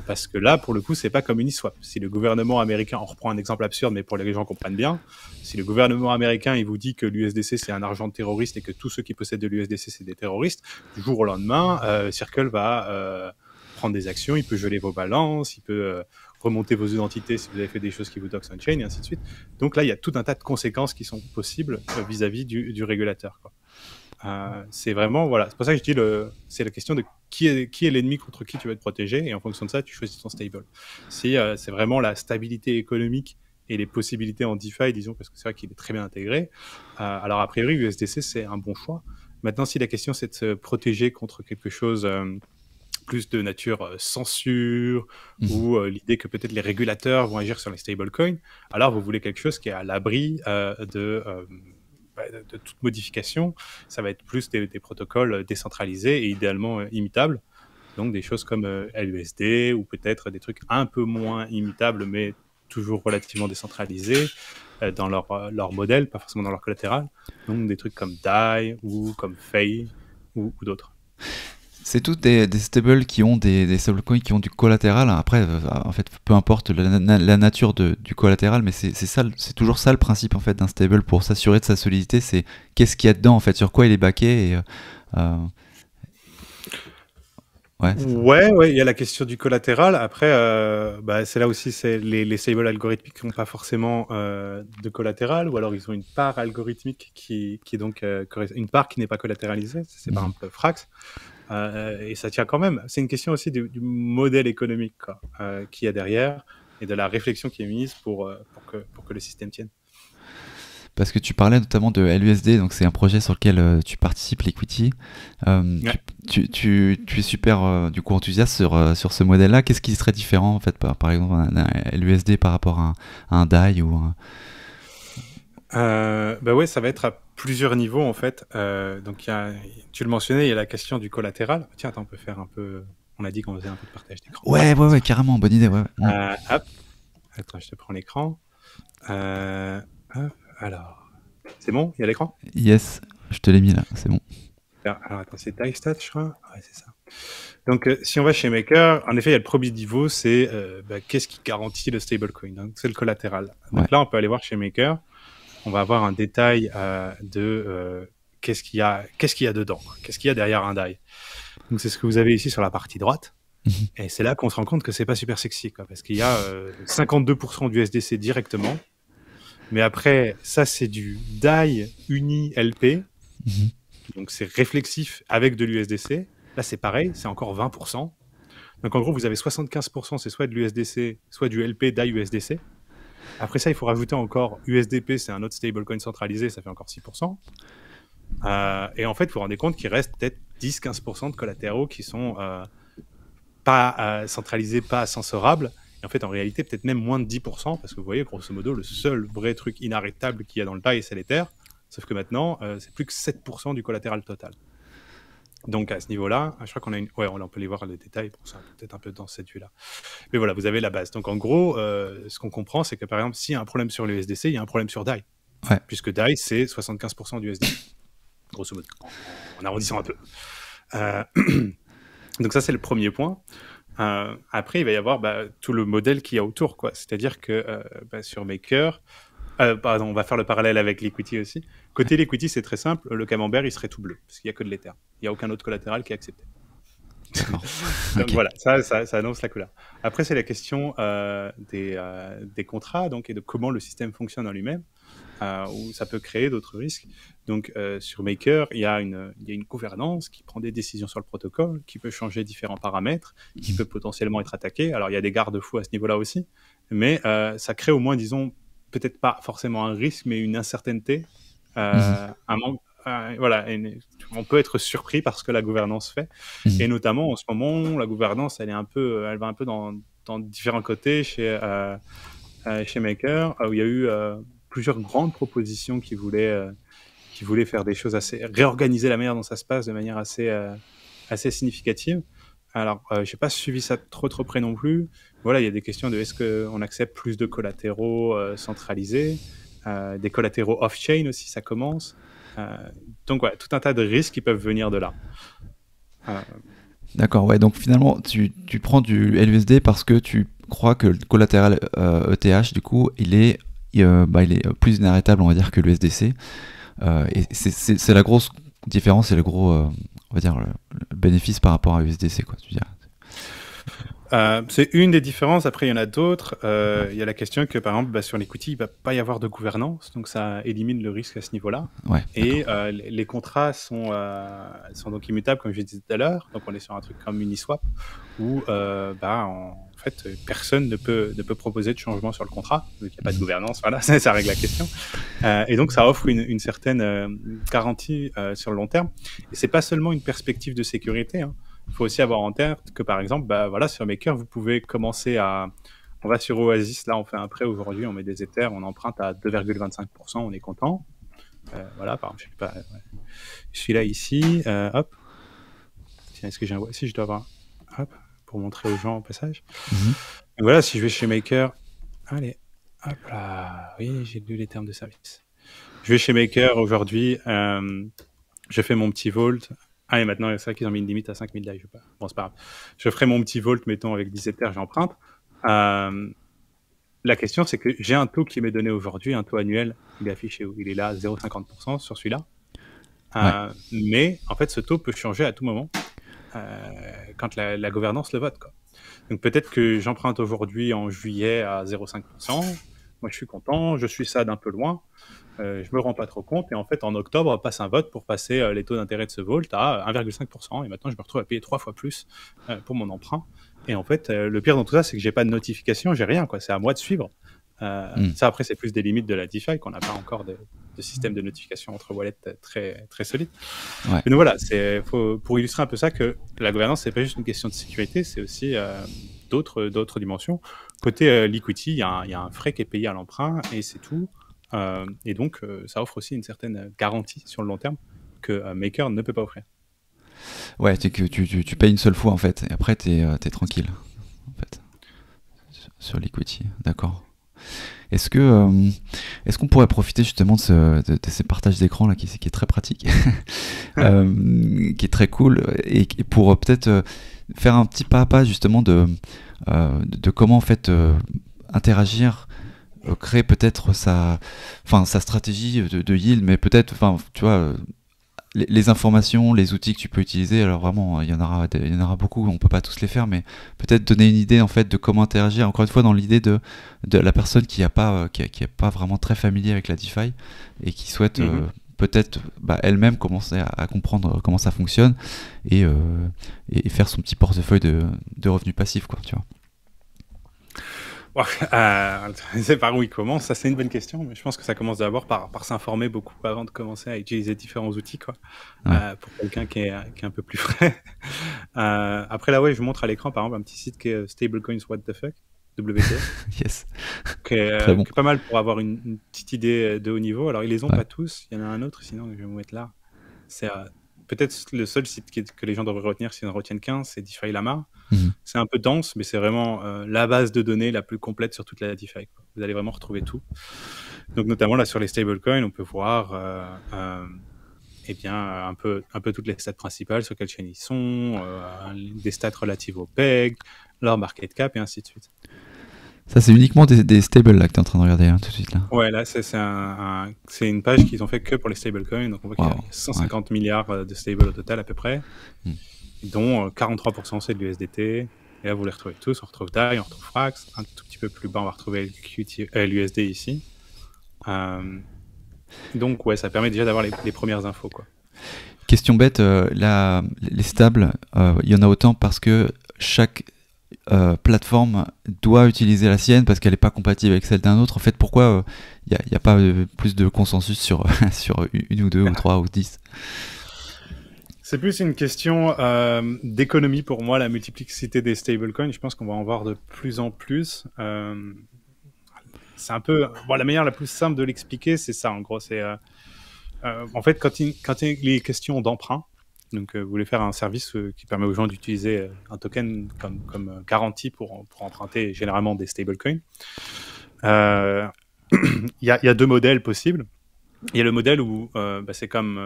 Parce que là, pour le coup, c'est pas comme Uniswap. Si le gouvernement américain, on reprend un exemple absurde, mais pour que les gens comprennent bien, si le gouvernement américain il vous dit que l'USDC c'est un argent de terroriste et que tous ceux qui possèdent de l'USDC c'est des terroristes, du jour au lendemain, Circle va prendre des actions, il peut geler vos balances, il peut remonter vos identités si vous avez fait des choses qui vous doxent on-chain, et ainsi de suite. Donc là, il y a tout un tas de conséquences qui sont possibles vis-à-vis du régulateur, quoi. C'est vraiment, voilà, c'est pour ça que je dis c'est la question de qui est l'ennemi contre qui tu veux te protéger, et en fonction de ça, tu choisis ton stable. Si c'est vraiment la stabilité économique et les possibilités en DeFi, disons, parce que c'est vrai qu'il est très bien intégré, alors a priori, USDC, c'est un bon choix. Maintenant, si la question, c'est de se protéger contre quelque chose plus de nature censure, ou l'idée que peut-être les régulateurs vont agir sur les stablecoins, alors vous voulez quelque chose qui est à l'abri de toute modification. Ça va être plus des protocoles décentralisés et idéalement imitables. Donc des choses comme LUSD, ou peut-être des trucs un peu moins imitables, mais toujours relativement décentralisés dans leur modèle, pas forcément dans leur collatéral. Donc des trucs comme DAI ou comme Fei ou d'autres. C'est toutes des stables qui ont des stablecoins qui ont du collatéral. Après, en fait, peu importe la nature du collatéral, mais c'est toujours ça le principe en fait d'un stable pour s'assurer de sa solidité. C'est qu'est-ce qu'il y a dedans en fait, sur quoi il est backé. Et, ouais, il y a la question du collatéral. Après, c'est là aussi, c'est les stables algorithmiques qui n'ont pas forcément de collatéral, ou alors ils ont une part algorithmique qui est donc une part qui n'est pas collatéralisée. C'est par exemple Frax. Et ça tient quand même. C'est une question aussi du modèle économique qu'il y a derrière, et de la réflexion qui est mise pour que le système tienne. Parce que tu parlais notamment de LUSD, donc c'est un projet sur lequel tu participes, Liquity. Ouais. Tu es super du coup enthousiaste sur ce modèle-là. Qu'est-ce qui serait différent en fait, par exemple un LUSD par rapport à un DAI ou ouais, ça va être à plusieurs niveaux en fait. Donc tu le mentionnais, il y a la question du collatéral. Tiens, attends, on peut faire un peu. On a dit qu'on faisait un peu de partage d'écran. Ouais, carrément, bonne idée. Ouais. Hop. Attends, je te prends l'écran. Hop. Alors, c'est bon, il y a l'écran? Yes, je te l'ai mis là, c'est bon. Alors attends, c'est DaiStat, je crois. Ouais, c'est ça. Donc si on va chez Maker, en effet, il y a le premier niveau, c'est qu'est-ce qui garantit le stablecoin. Donc c'est le collatéral. Donc là, on peut aller voir chez Maker. On va avoir un détail de qu'est-ce qu'il y a dedans, qu'est-ce qu'il y a derrière un DAI. Donc c'est ce que vous avez ici sur la partie droite. Et c'est là qu'on se rend compte que c'est pas super sexy, quoi, parce qu'il y a 52% du SDC directement. Mais après, ça c'est du DAI uni LP. Donc c'est réflexif avec de l'USDC. Là c'est pareil, c'est encore 20%. Donc en gros, vous avez 75%, c'est soit de l'USDC, soit du LP DAI USDC. Après ça, il faut rajouter encore USDP, c'est un autre stablecoin centralisé, ça fait encore 6%. Et en fait, vous vous rendez compte qu'il reste peut-être 10-15% de collatéraux qui sont pas centralisés, pas censurables. Et en fait, en réalité, peut-être même moins de 10%, parce que vous voyez, grosso modo, le seul vrai truc inarrêtable qu'il y a dans le DAI, c'est l'Ether. Sauf que maintenant, c'est plus que 7% du collatéral total. Donc à ce niveau-là, je crois qu'on a ouais, on peut aller voir les détails pour ça, peut-être un peu dans cette vue-là. Mais voilà, vous avez la base. Donc en gros, ce qu'on comprend, c'est que par exemple, s'il y a un problème sur le USDC, il y a un problème sur DAI. Ouais. Puisque DAI, c'est 75% du USDC, grosso modo, en arrondissant un peu. Donc ça, c'est le premier point. Après, il va y avoir tout le modèle qu'il y a autour, quoi. C'est-à-dire que sur Maker, pardon, on va faire le parallèle avec l'equity aussi. Côté l'equity, c'est très simple. Le camembert, il serait tout bleu, parce qu'il n'y a que de l'Ether. Il n'y a aucun autre collatéral qui est accepté. Donc Ok. voilà, ça annonce la couleur. Après, c'est la question des contrats, donc, et de comment le système fonctionne en lui-même, où ça peut créer d'autres risques. Donc sur Maker, il y a une gouvernance qui prend des décisions sur le protocole, qui peut changer différents paramètres, qui peut potentiellement être attaqué. Alors il y a des garde-fous à ce niveau-là aussi, mais ça crée au moins, disons, peut-être pas forcément un risque, mais une incertaineté, un manque. Voilà, on peut être surpris par ce que la gouvernance fait, et notamment en ce moment, la gouvernance, elle va un peu dans différents côtés chez Maker, où il y a eu plusieurs grandes propositions qui voulaient faire des choses réorganiser la manière dont ça se passe de manière assez significative. Alors, j'ai pas suivi ça trop près non plus. Voilà, il y a des questions de est-ce qu'on accepte plus de collatéraux centralisés, des collatéraux off-chain aussi, ça commence. Donc, ouais, tout un tas de risques qui peuvent venir de là. D'accord, ouais, donc finalement, tu prends du LUSD parce que tu crois que le collatéral ETH, du coup, il est plus inarrêtable, on va dire, que le USDC. Et c'est la grosse différence et le gros, on va dire, le bénéfice par rapport à USDC, quoi, tu veux dire. C'est une des différences. Après, il y en a d'autres. Il y a la question que, par exemple, sur l'equity, il ne va pas y avoir de gouvernance. Donc, ça élimine le risque à ce niveau-là. Ouais, et les contrats sont donc immutables, comme je disais tout à l'heure. Donc, on est sur un truc comme Uniswap, où en fait, personne ne peut proposer de changement sur le contrat. Donc, il n'y a pas de gouvernance. Voilà, ça règle la question. Et donc, ça offre une certaine garantie sur le long terme. Et ce n'est pas seulement une perspective de sécurité, hein. Il faut aussi avoir en tête que, par exemple, sur Maker, vous pouvez commencer à... On va sur Oasis, là, on fait un prêt aujourd'hui, on met des Ethers, on emprunte à 2,25%, on est content. Voilà, par exemple, je suis là, ici, hop. Tiens, est-ce que j'ai un... Si, je dois avoir... Hop, pour montrer aux gens au passage. Donc voilà, si je vais chez Maker... Allez, hop là. Oui, j'ai lu les termes de service. Je vais chez Maker aujourd'hui, je fais mon petit vault... Ah, et maintenant, c'est vrai qu'ils ont mis une limite à 5000 DAI. Bon, c'est pas grave. Je ferai mon petit vault, mettons, avec 10 Ethers, j'emprunte. La question, c'est que j'ai un taux qui m'est donné aujourd'hui, un taux annuel. Il est affiché où? Il est là, 0,50% sur celui-là. Mais, en fait, ce taux peut changer à tout moment quand la gouvernance le vote, quoi. Donc, peut-être que j'emprunte aujourd'hui en juillet à 0,5%. Moi, je suis content. Je suis ça d'un peu loin. Je me rends pas trop compte, et en fait en octobre passe un vote pour passer les taux d'intérêt de ce vault à 1,5%, et maintenant je me retrouve à payer 3 fois plus pour mon emprunt. Et en fait le pire dans tout ça, c'est que j'ai pas de notification, j'ai rien, quoi. C'est à moi de suivre. Ça, après, c'est plus des limites de la DeFi, qu'on n'a pas encore de système de notification entre wallets très solide. Ouais. Mais donc voilà, pour illustrer un peu ça, que la gouvernance, c'est pas juste une question de sécurité, c'est aussi d'autres dimensions. Côté l'equity, il y a un frais qui est payé à l'emprunt, et c'est tout. Et donc, ça offre aussi une certaine garantie sur le long terme que Maker ne peut pas offrir. Ouais, tu payes une seule fois, en fait, et après, t'es tranquille, en fait, sur l'equity, d'accord. Est-ce qu'on pourrait profiter justement de ces partages d'écran là qui est très pratique, qui est très cool, et pour peut-être faire un petit pas à pas justement de comment en fait interagir, créer peut-être sa stratégie de yield, mais peut-être, tu vois, les informations, les outils que tu peux utiliser. Alors vraiment, il y en aura beaucoup, on peut pas tous les faire, mais peut-être donner une idée en fait de comment interagir. Encore une fois, dans l'idée de la personne qui est pas vraiment très familier avec la DeFi et qui souhaite peut-être elle-même commencer à comprendre comment ça fonctionne et faire son petit portefeuille de revenus passifs, quoi, tu vois. C'est par où il commence, ça c'est une bonne question, mais je pense que ça commence d'abord par s'informer beaucoup avant de commencer à utiliser différents outils, quoi. Pour quelqu'un qui est un peu plus frais. Après là, ouais, je vous montre à l'écran par exemple un petit site qui est Stablecoins What the Fuck, WTF. Yes. qui est pas mal pour avoir une petite idée de haut niveau. Alors ils les ont pas tous, il y en a un autre sinon je vais vous mettre là. C'est peut-être le seul site que les gens devraient retenir s'ils ne retiennent qu'un, c'est DeFi Lama. Mhm. C'est un peu dense, mais c'est vraiment la base de données la plus complète sur toute la DeFi, quoi. Vous allez vraiment retrouver tout. Donc notamment là sur les stablecoins, on peut voir eh bien, un peu toutes les stats principales, sur quelle chaîne ils sont, des stats relatives au PEG, leur market cap et ainsi de suite. Ça, c'est uniquement des stables là que tu es en train de regarder tout de suite là. Ouais, là, c'est une page qu'ils ont fait que pour les stablecoins. Donc, on voit qu'il y a 150 milliards de stables au total, à peu près, dont 43% c'est de l'USDT. Et là, vous les retrouvez tous. On retrouve DAI, on retrouve Frax. Un tout petit peu plus bas, on va retrouver l'USD ici. Donc, ouais, ça permet déjà d'avoir les premières infos, quoi. Question bête, les stables, il y en a autant parce que chaque plateforme doit utiliser la sienne parce qu'elle n'est pas compatible avec celle d'un autre. En fait, pourquoi il n'y a pas plus de consensus sur, sur une ou deux ou trois ou 10? C'est plus une question d'économie pour moi, la multiplicité des stablecoins. Je pense qu'on va en voir de plus en plus. C'est un peu... Bon, la manière la plus simple de l'expliquer, c'est ça, en gros. C'est, en fait, quand il est question d'emprunt, donc vous voulez faire un service qui permet aux gens d'utiliser un token comme garantie pour emprunter généralement des stablecoins, il y a deux modèles possibles. Il y a le modèle où c'est comme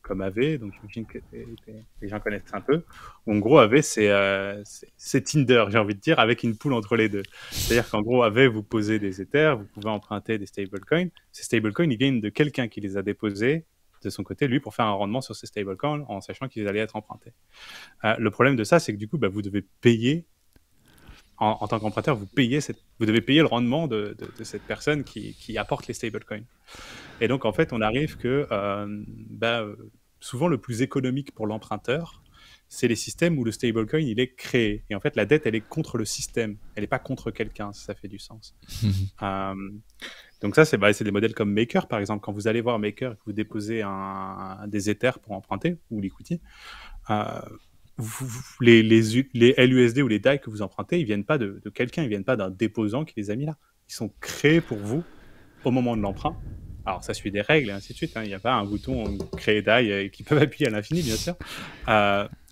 AV, donc j'imagine que les gens connaissent un peu. Où en gros, AV, c'est Tinder, j'ai envie de dire, avec une poule entre les deux. C'est-à-dire qu'en gros, AV, vous posez des Ethers, vous pouvez emprunter des stablecoins. Ces stablecoins, ils viennent de quelqu'un qui les a déposés de son côté, lui, pour faire un rendement sur ces stablecoins en sachant qu'ils allaient être empruntés. Le problème de ça, c'est que du coup, vous devez payer en tant qu'emprunteur, vous devez payer le rendement de cette personne qui apporte les stablecoins. Et donc, en fait, on arrive que souvent le plus économique pour l'emprunteur, c'est les systèmes où le stablecoin, il est créé. Et en fait, la dette, elle est contre le système. Elle n'est pas contre quelqu'un, si ça fait du sens. Donc ça, c'est des modèles comme Maker, par exemple. Quand vous allez voir Maker et que vous déposez des Ethers pour emprunter, ou l'equity, les LUSD ou les DAI que vous empruntez, ils viennent pas de quelqu'un, ils viennent pas d'un déposant qui les a mis là. Ils sont créés pour vous au moment de l'emprunt. Alors, ça suit des règles et ainsi de suite. Il n'y a pas un bouton créer DAI qui peuvent appuyer à l'infini, bien sûr.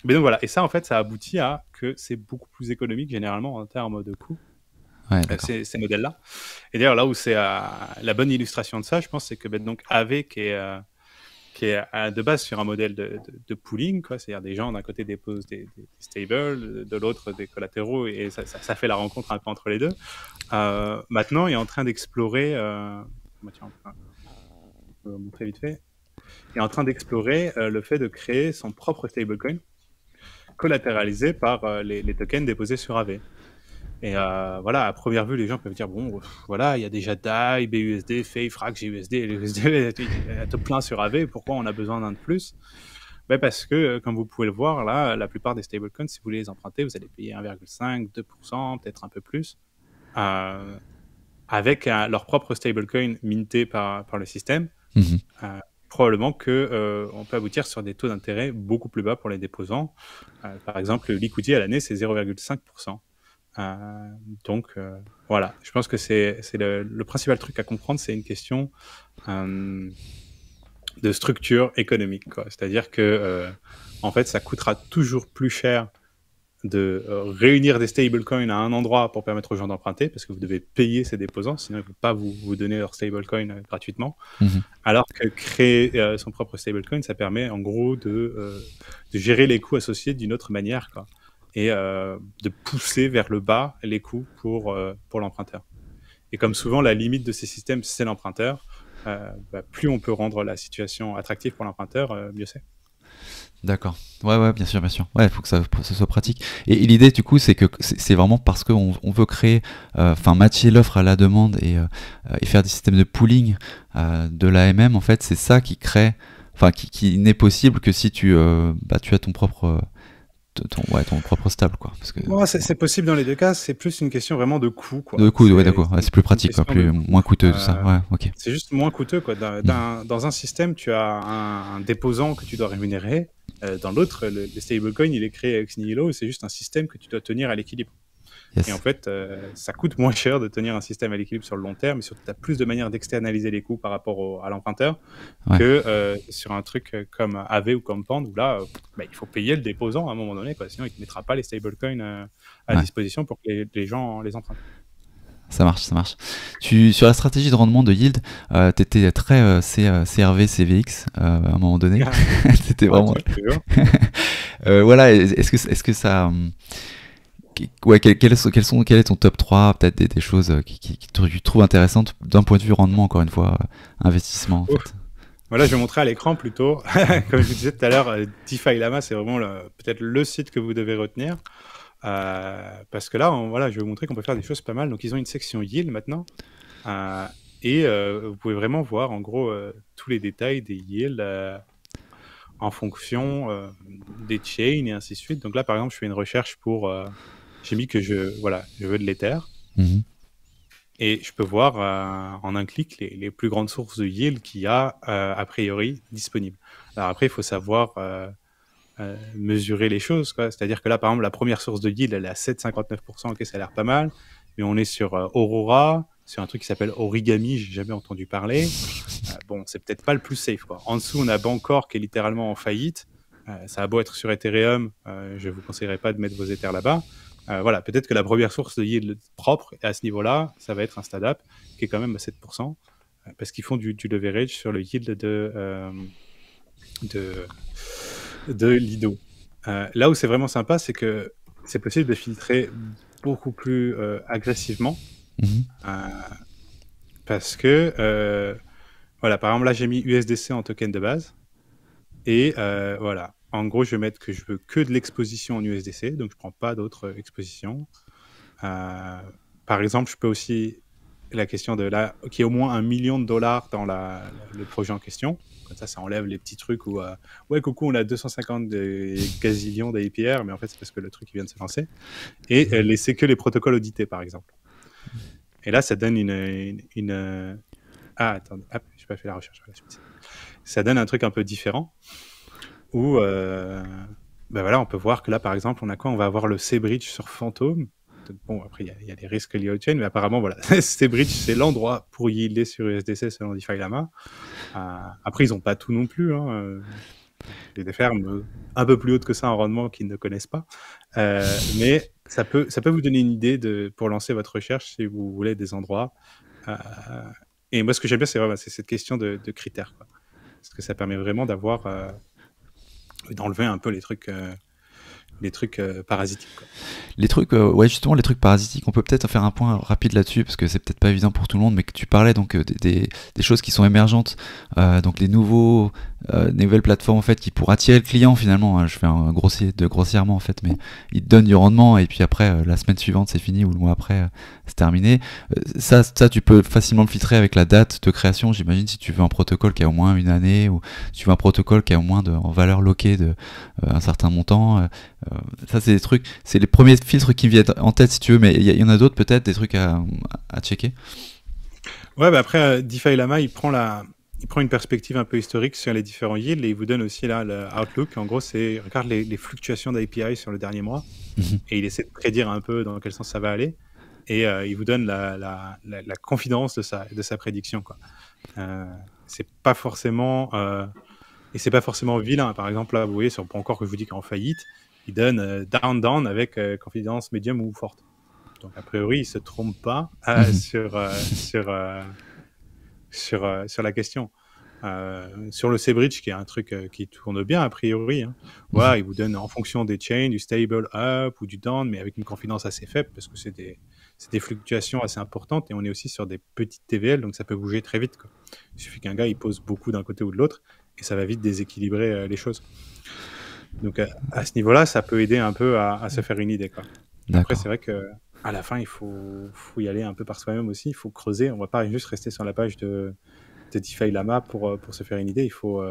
Mais donc voilà. Et ça, en fait, ça aboutit à que c'est beaucoup plus économique, généralement, en termes de coûts. Ouais, ces modèles-là. Et d'ailleurs, là où c'est la bonne illustration de ça, je pense, c'est que donc AV, qui est de base sur un modèle de pooling, quoi. C'est-à-dire des gens d'un côté déposent des stables, de l'autre des collatéraux, et ça fait la rencontre un peu entre les deux. Maintenant, il est en train d'explorer... tiens, on peut montrer vite fait. Il est en train d'explorer le fait de créer son propre stablecoin collatéralisé par les tokens déposés sur AV. Et voilà, à première vue, les gens peuvent dire bon, voilà, il y a déjà DAI, BUSD, FEI, Frax, GUSD, LUSD, il y a tout plein sur AV, pourquoi on a besoin d'un de plus? Parce que, comme vous pouvez le voir, là, la plupart des stablecoins, si vous voulez les emprunter, vous allez payer 1,5, 2%, peut-être un peu plus, avec leur propre stablecoin minté par le système. Probablement qu'on peut aboutir sur des taux d'intérêt beaucoup plus bas pour les déposants. Par exemple, l'equity à l'année, c'est 0,5%. Donc voilà, je pense que c'est le principal truc à comprendre, c'est une question de structure économique, quoi. C'est-à-dire que en fait, ça coûtera toujours plus cher de réunir des stablecoins à un endroit pour permettre aux gens d'emprunter, parce que vous devez payer ces déposants, sinon ils ne vont pas vous donner leur stablecoin gratuitement. Alors que créer son propre stablecoin, ça permet en gros de gérer les coûts associés d'une autre manière, quoi. Et de pousser vers le bas les coûts pour l'emprunteur. Et comme souvent, la limite de ces systèmes, c'est l'emprunteur. Plus on peut rendre la situation attractive pour l'emprunteur, mieux c'est. D'accord. Ouais, bien sûr. Ouais, il faut que ça soit pratique. Et l'idée, du coup, c'est que c'est vraiment parce qu'on veut créer, matcher l'offre à la demande et faire des systèmes de pooling de l'AMM, en fait, c'est ça qui crée, qui n'est possible que si tu as ton propre... ton propre stable, quoi. Parce que c'est possible dans les deux cas, c'est plus une question vraiment de coût, quoi. De coût, ouais, d'accord. Ouais, c'est plus pratique, quoi, moins coûteux, tout ça. Ouais, ok. C'est juste moins coûteux, quoi. Dans un système, tu as un déposant que tu dois rémunérer. Dans l'autre, le stablecoin, il est créé ex nihilo, et c'est juste un système que tu dois tenir à l'équilibre. Et en Yes. fait, ça coûte moins cher de tenir un système à l'équilibre sur le long terme, et surtout, tu as plus de manières d'externaliser les coûts par rapport à l'emprunteur Ouais. que sur un truc comme Aave ou Compound, où là, bah, il faut payer le déposant à un moment donné, quoi. Sinon, il ne te mettra pas les stablecoins à Ouais. disposition pour que les gens les empruntent. Ça marche, ça marche. Sur la stratégie de rendement de yield, tu étais très CRV, CVX à un moment donné. C'était Ouais, vraiment. toujours. Voilà, est-ce que ça. Ouais, quel est ton top 3, peut-être des choses tu trouves intéressantes d'un point de vue rendement, encore une fois, investissement en Ouf. fait. Voilà, je vais montrer à l'écran plutôt. Comme je vous disais tout à l'heure, DeFi Lama, c'est vraiment peut-être le site que vous devez retenir. Parce que là, voilà, je vais vous montrer qu'on peut faire des choses pas mal. Donc, ils ont une section yield maintenant. Et vous pouvez vraiment voir, en gros, tous les détails des yields en fonction des chains et ainsi de suite. Donc là, par exemple, je fais une recherche pour... j'ai mis que je veux de l'Ether. Mhm. Et je peux voir en un clic les plus grandes sources de yield qu'il y a a priori disponibles. Alors après, il faut savoir mesurer les choses, quoi. C'est-à-dire que là, par exemple, la première source de yield, elle est à 7,59%, ok, ça a l'air pas mal, mais on est sur Aurora, sur un truc qui s'appelle Origami, j'ai jamais entendu parler. Bon, c'est peut-être pas le plus safe, quoi. En dessous, on a Bancor qui est littéralement en faillite. Ça a beau être sur Ethereum, je vous conseillerais pas de mettre vos Ethers là-bas. Voilà, peut-être que la première source de yield propre, à ce niveau-là, ça va être un StatApp, qui est quand même à 7%, parce qu'ils font du leverage sur le yield de Lido. Là où c'est vraiment sympa, c'est que c'est possible de filtrer beaucoup plus agressivement, Mhm. parce que, voilà, par exemple, là, j'ai mis USDC en token de base, et voilà. En gros, je vais mettre que je veux que de l'exposition en USDC, donc je prends pas d'autres expositions. Par exemple, je peux aussi la question de là, qu'il y ait au moins $1 million dans le projet en question. Comme ça enlève les petits trucs où ouais, coucou, on a 250 gazillions d'APR, mais en fait, c'est parce que le truc il vient de se lancer. Et laisser que les protocoles audités, par exemple. Et là, ça donne ah, attendez, hop, j'ai pas fait la recherche. Ça donne un truc un peu différent où ben voilà, on peut voir que là, par exemple, on a quoi? On va avoir le C-Bridge sur Phantom. Bon, après, il y a des risques liés au chain, mais apparemment, voilà, C-Bridge, c'est l'endroit pour yielder sur USDC selon DeFi Lama. Après, ils n'ont pas tout non plus. Hein. Il y a des fermes un peu plus hautes que ça en rendement qu'ils ne connaissent pas. Mais ça peut vous donner une idée pour lancer votre recherche si vous voulez des endroits. Et moi, ce que j'aime bien, c'est cette question de critères, quoi. Parce que ça permet vraiment d'enlever un peu les trucs parasitiques, quoi. Les trucs, ouais, justement, les trucs parasitiques, on peut peut-être faire un point rapide là-dessus, parce que c'est peut-être pas évident pour tout le monde, mais que tu parlais donc des choses qui sont émergentes, donc les nouvelles plateformes en fait qui pour attirer le client finalement, je fais un grossièrement en fait, mais ils te donnent du rendement et puis après la semaine suivante c'est fini ou le mois après c'est terminé. Ça tu peux facilement le filtrer avec la date de création, j'imagine, si tu veux un protocole qui a au moins une année ou si tu veux un protocole qui a au moins en valeur loquée de un certain montant. Ça c'est des trucs, c'est les premiers filtres qui viennent en tête si tu veux, mais il y en a d'autres peut-être, des trucs à checker. Ouais, bah après, DeFi Lama, il prend une perspective un peu historique sur les différents yields et il vous donne aussi là le outlook. En gros, regarde les fluctuations d'API sur le dernier mois et il essaie de prédire un peu dans quel sens ça va aller. Et il vous donne la confidence de sa prédiction, quoi. C'est pas forcément vilain. Par exemple, là, vous voyez sur encore que je vous dis qu'en faillite, il donne down avec confidence médium ou forte. Donc a priori, il se trompe pas sur la question. Sur le C-Bridge, qui est un truc qui tourne bien a priori, hein. Voilà, il vous donne en fonction des chains du stable up ou du down, mais avec une confidence assez faible parce que c'est des fluctuations assez importantes et on est aussi sur des petites TVL, donc ça peut bouger très vite, quoi. Il suffit qu'un gars il pose beaucoup d'un côté ou de l'autre et ça va vite déséquilibrer les choses. Donc à ce niveau-là, ça peut aider un peu à se faire une idée, quoi. Après, c'est vrai que à la fin, il faut y aller un peu par soi-même aussi. Il faut creuser. On va pas juste rester sur la page de DeFi Lama pour se faire une idée. Il faut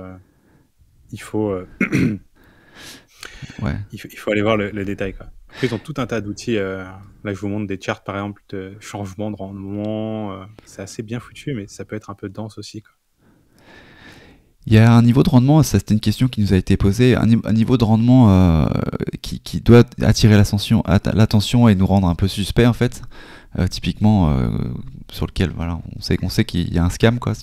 Ouais. il faut aller voir le détail, quoi. Après, ils ont tout un tas d'outils. Là, je vous montre des charts, par exemple, de changement de rendement. C'est assez bien foutu, mais ça peut être un peu dense aussi, quoi. Il y a un niveau de rendement, ça c'était une question qui nous a été posée, un niveau de rendement qui doit attirer l'attention et nous rendre un peu suspect en fait, typiquement sur lequel voilà, on sait qu'il y a un scam quoi.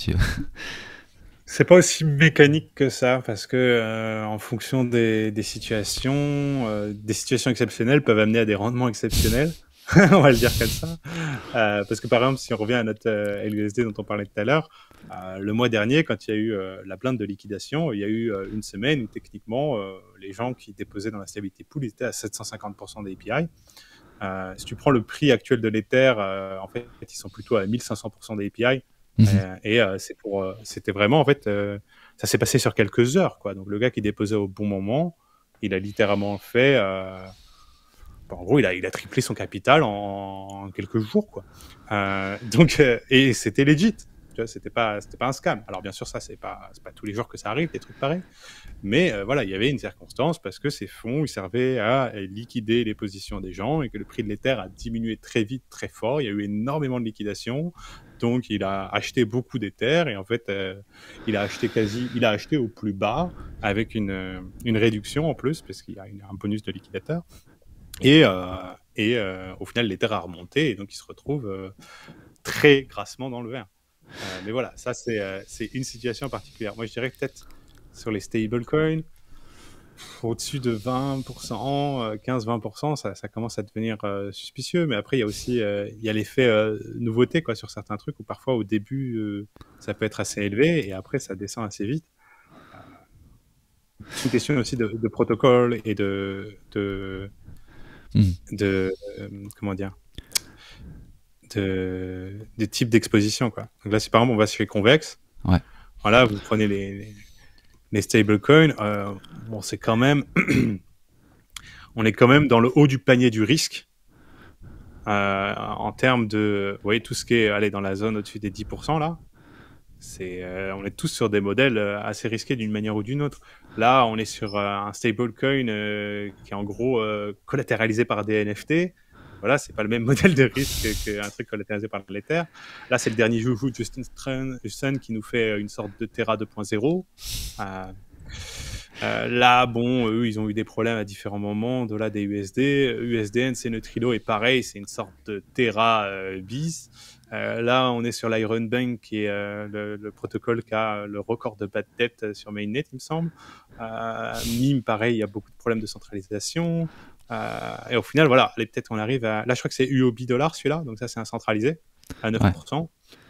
C'est pas aussi mécanique que ça, parce que en fonction des situations exceptionnelles peuvent amener à des rendements exceptionnels. On va le dire comme ça. Parce que par exemple, si on revient à notre LUSD dont on parlait tout à l'heure, le mois dernier, quand il y a eu la blinde de liquidation, il y a eu une semaine où techniquement, les gens qui déposaient dans la stability pool, ils étaient à 750% d'API. Si tu prends le prix actuel de l'Ether, en fait, ils sont plutôt à 1500% d'API. C'était vraiment, en fait, ça s'est passé sur quelques heures, quoi. Donc le gars qui déposait au bon moment, il a littéralement fait... en gros, il a triplé son capital en quelques jours, quoi. Et c'était legit. Tu vois, c'était pas un scam. Alors bien sûr, ça c'est pas tous les jours que ça arrive, des trucs pareils. Mais voilà, il y avait une circonstance parce que ces fonds, ils servaient à liquider les positions des gens et que le prix de l'Ether a diminué très vite, très fort. Il y a eu énormément de liquidations. Donc, il a acheté beaucoup d'Ether et en fait, il a acheté au plus bas avec une réduction en plus parce qu'il y a un bonus de liquidateur. Et au final, l'Ether a remonté et donc il se retrouve très grassement dans le vert. Mais voilà, ça c'est une situation particulière. Moi, je dirais peut-être sur les stablecoins, au-dessus de 20%, 15-20%, ça commence à devenir suspicieux. Mais après, il y a aussi il y a l'effet nouveauté quoi, sur certains trucs où parfois au début, ça peut être assez élevé et après, ça descend assez vite. C'est une question aussi de protocole et de comment dire, de type d'exposition, quoi. Donc là, si par exemple on va chez Convex, ouais. Voilà, vous prenez les stablecoins, bon, c'est quand même, on est quand même dans le haut du panier du risque en termes de, vous voyez, tout ce qui est allé dans la zone au-dessus des 10% là. On est tous sur des modèles assez risqués d'une manière ou d'une autre. Là, on est sur un stablecoin qui est en gros collatéralisé par des NFT. Voilà, c'est pas le même modèle de risque qu'un truc collatéralisé par l'Ether. Là, c'est le dernier joujou de Justin Sun qui nous fait une sorte de Terra 2.0. Là, bon, eux, ils ont eu des problèmes à différents moments. De là, des USD. USDN, c'est Neutrino et pareil, c'est une sorte de Terra bis. Là, on est sur l'Iron Bank, qui est le protocole qui a le record de bad debt sur mainnet, il me semble. MIM, pareil, il y a beaucoup de problèmes de centralisation. Et au final, voilà, peut-être on arrive à... Là, je crois que c'est UOB $, celui-là, donc ça, c'est un centralisé, à 9%. Ouais.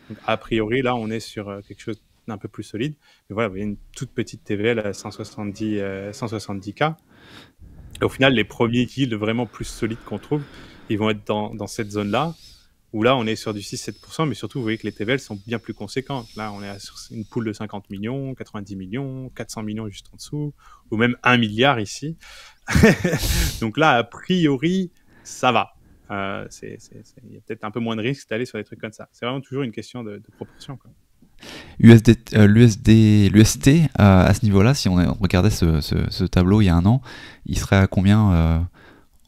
Donc, a priori, là, on est sur quelque chose d'un peu plus solide. Mais voilà, vous voyez une toute petite TVL à 170K. Et au final, les premiers yields vraiment plus solides qu'on trouve, ils vont être dans cette zone-là, où là, on est sur du 6-7%, mais surtout, vous voyez que les TVL sont bien plus conséquentes. Là, on est sur une pool de 50 millions, 90 millions, 400 millions juste en dessous, ou même 1 milliard ici. Donc là, a priori, ça va. Il y a peut-être un peu moins de risque d'aller sur des trucs comme ça. C'est vraiment toujours une question de proportion, quoi. L'UST à ce niveau-là, si on regardait ce tableau il y a un an, il serait à combien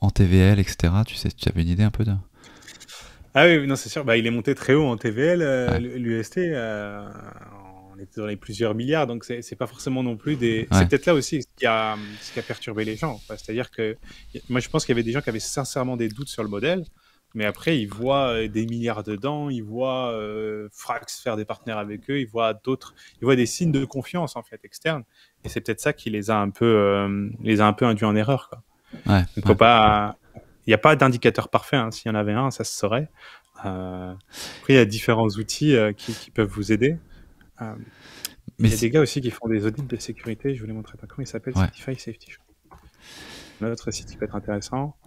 en TVL, etc. Tu avais une idée un peu de... Ah oui, non, c'est sûr. Bah, il est monté très haut en TVL, ouais. L'UST. On est dans les plusieurs milliards, donc c'est pas forcément non plus des... Ouais. C'est peut-être là aussi ce qui a perturbé les gens. C'est-à-dire que moi, je pense qu'il y avait des gens qui avaient sincèrement des doutes sur le modèle, mais après, ils voient des milliards dedans, ils voient Frax faire des partenaires avec eux, ils voient des signes de confiance, en fait, externes. Et c'est peut-être ça qui les a un peu induits en erreur, quoi. Ouais, donc, faut pas... Il n'y a pas d'indicateur parfait. Hein. S'il y en avait un, ça se saurait. Après, il y a différents outils qui peuvent vous aider. Il y a des gars aussi qui font des audits de sécurité. Je vous les montrerai pas. Comment il s'appelle? Ouais. Certify Safety. Notre site qui peut être intéressant.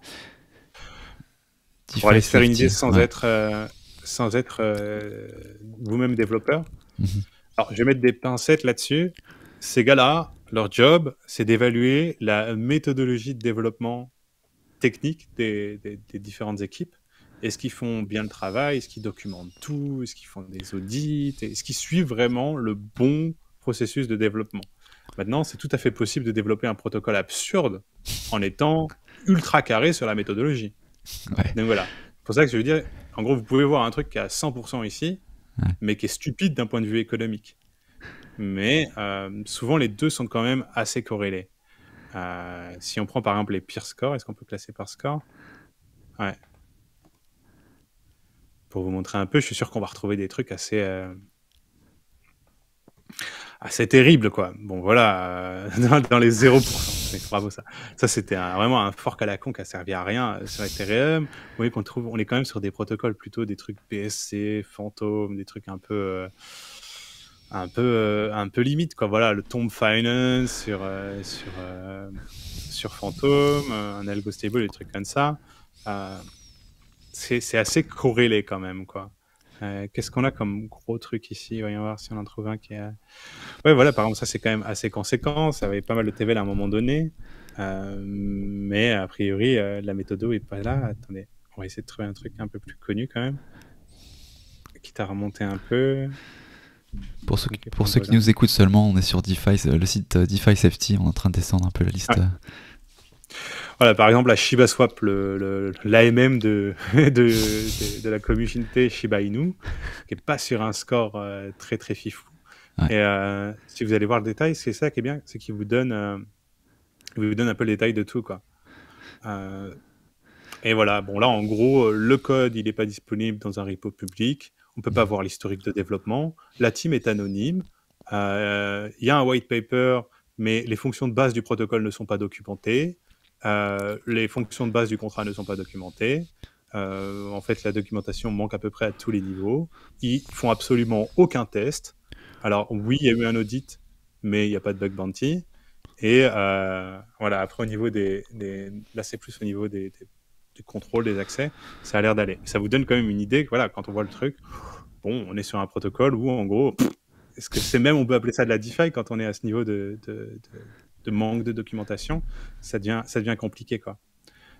Pour aller se faire une idée sans être vous-même développeur. Mm-hmm. Alors, je vais mettre des pincettes là-dessus. Ces gars-là, leur job, c'est d'évaluer la méthodologie de développement technique des différentes équipes. Est-ce qu'ils font bien le travail? Est-ce qu'ils documentent tout? Est-ce qu'ils font des audits? Est-ce qu'ils suivent vraiment le bon processus de développement? Maintenant, c'est tout à fait possible de développer un protocole absurde en étant ultra carré sur la méthodologie. Ouais. Donc voilà. C'est pour ça que je veux dire, en gros, vous pouvez voir un truc qui est à 100% ici, ouais. mais qui est stupide d'un point de vue économique. mais souvent les deux sont quand même assez corrélés. Si on prend par exemple les peer scores, est-ce qu'on peut classer par score? Ouais. Pour vous montrer un peu, je suis sûr qu'on va retrouver des trucs assez terribles, quoi. Bon, voilà, dans les 0%. Mais bravo, ça. Ça, c'était vraiment un fork à la con qui a servi à rien sur Ethereum. Vous voyez on est quand même sur des protocoles plutôt des trucs BSC, Phantom, des trucs un peu limite, quoi. Voilà, le Tomb Finance sur Phantom, un Algo Stable, des trucs comme ça. C'est assez corrélé quand même, quoi. Qu'est-ce qu'on a comme gros truc ici? Voyons voir si on en trouve un qui est... Ouais, voilà, par exemple, ça c'est quand même assez conséquent. Ça avait pas mal de TVL à un moment donné. Mais a priori, la méthode est pas là. Attendez, on va essayer de trouver un truc un peu plus connu quand même. Quitte à remonter un peu. Pour ceux qui nous écoutent seulement, on est sur DeFi, le site DeFi Safety. On est en train de descendre un peu la liste. Ouais. Voilà, par exemple, la Shiba Swap, l'AMM de la communauté Shiba Inu, qui n'est pas sur un score très très fifou. Ouais. Et si vous allez voir le détail, c'est ça qui est bien, c'est qu'il vous donne un peu le détail de tout, quoi. Et voilà, bon là en gros, le code il n'est pas disponible dans un repo public, on ne peut pas voir l'historique de développement, la team est anonyme, il y a un white paper, mais les fonctions de base du protocole ne sont pas documentées, les fonctions de base du contrat ne sont pas documentées, en fait la documentation manque à peu près à tous les niveaux, ils font absolument aucun test. Alors oui, il y a eu un audit, mais il n'y a pas de bug bounty. Et voilà, après au niveau là c'est plus au niveau du contrôle des accès, ça a l'air d'aller. Ça vous donne quand même une idée, voilà, quand on voit le truc, bon, on est sur un protocole où en gros, est-ce que c'est même, on peut appeler ça de la DeFi quand on est à ce niveau de manque de documentation, ça devient compliqué, quoi.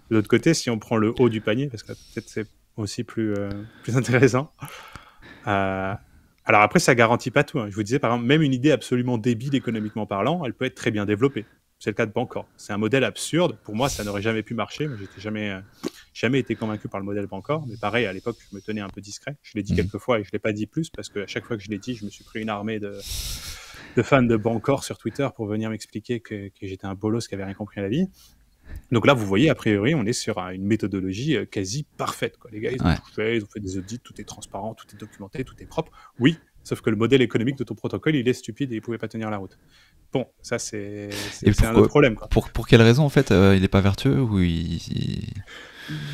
De l'autre côté, si on prend le haut du panier, parce que peut-être c'est aussi plus intéressant, alors après, ça garantit pas tout, hein. Je vous disais, par exemple, même une idée absolument débile économiquement parlant, elle peut être très bien développée. C'est le cas de Bancor. C'est un modèle absurde. Pour moi, ça n'aurait jamais pu marcher. Moi, j'étais jamais été convaincu par le modèle Bancor. Mais pareil, à l'époque, je me tenais un peu discret. Je l'ai dit quelques fois et je l'ai pas dit plus parce qu'à chaque fois que je l'ai dit, je me suis pris une armée de fans de Bancor sur Twitter pour venir m'expliquer que j'étais un bolos qui avait rien compris à la vie. Donc là, vous voyez, a priori, on est sur une méthodologie quasi parfaite, quoi. Les gars, ils ont tout fait, ils ont fait des audits, tout est transparent, tout est documenté, tout est propre. Oui, sauf que le modèle économique de ton protocole, il est stupide et il pouvait pas tenir la route. Bon, ça, c'est un autre problème, quoi. Pour quelle raison, en fait, il n'est pas vertueux ou